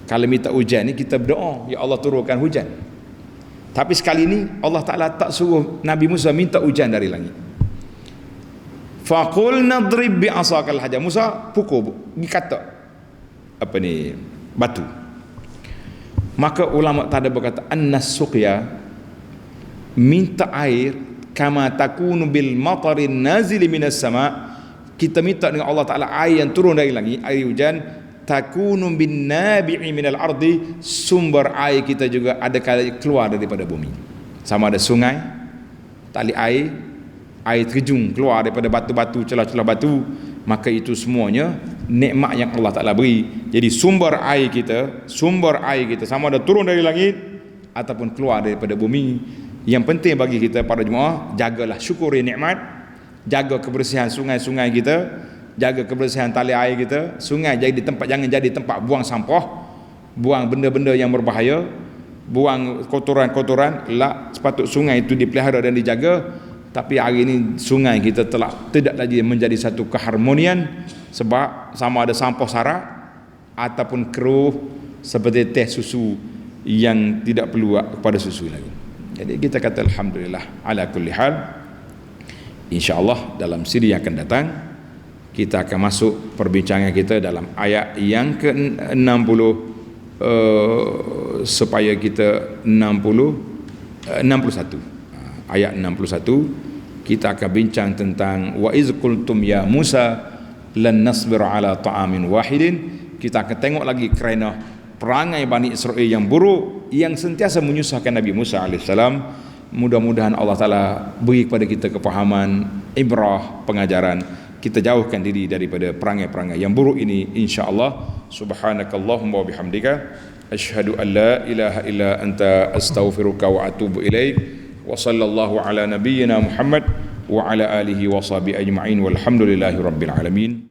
kalau minta hujan ni kita berdoa, ya Allah turunkan hujan. Tapi sekali ni Allah Ta'ala tak suruh Nabi Musa minta hujan dari langit. Faqul nadrib bi'asakal hajar. Musa pukul, dikata batu. Maka ulama tadi berkata annas suqya, minta air kama takunu bil matarin nazili minas sama. Kita minta dengan Allah Ta'ala air yang turun dari langit, air hujan, takunu bin nabi'i minal ardi, sumber air kita juga ada kali keluar daripada bumi. Sama ada sungai, tali air terjun keluar daripada batu-batu, celah-celah batu, maka itu semuanya nikmat yang Allah Ta'ala beri. Jadi sumber air kita sama ada turun dari langit ataupun keluar daripada bumi. Yang penting bagi kita para jemaah, jagalah, syukuri nikmat, jaga kebersihan sungai-sungai kita, jaga kebersihan tali air kita. Sungai jangan jadi tempat buang sampah, buang benda-benda yang berbahaya, buang kotoran-kotoran. Sepatut sungai itu dipelihara dan dijaga. Tapi hari ini sungai kita telah tidak lagi menjadi satu keharmonian, sebab sama ada sampah sara ataupun keruh seperti teh susu yang tidak perlu kepada susu lagi. Jadi kita kata alhamdulillah ala kulli hal. InsyaAllah dalam siri yang akan datang kita akan masuk perbincangan kita dalam ayat yang ke-60, supaya kita 61. Ayat 61 kita akan bincang tentang wa iz qultum ya Musa lan nasbir ala ta'amin wahidin. Kita akan tengok lagi kerana perangai Bani Israel yang buruk yang sentiasa menyusahkan Nabi Musa AS. Mudah-mudahan Allah Ta'ala beri kepada kita kepahaman, ibrah, pengajaran. Kita jauhkan diri daripada perangai-perangai yang buruk ini, insya-Allah. Subhanakallahumma wa bihamdika asyhadu an la ilaha illa anta astaghfiruka wa atubu ilaik. Wa sallallahu ala nabiyyina Muhammad wa ala alihi wa sahbihi ajma'in walhamdulillahi rabbil alamin.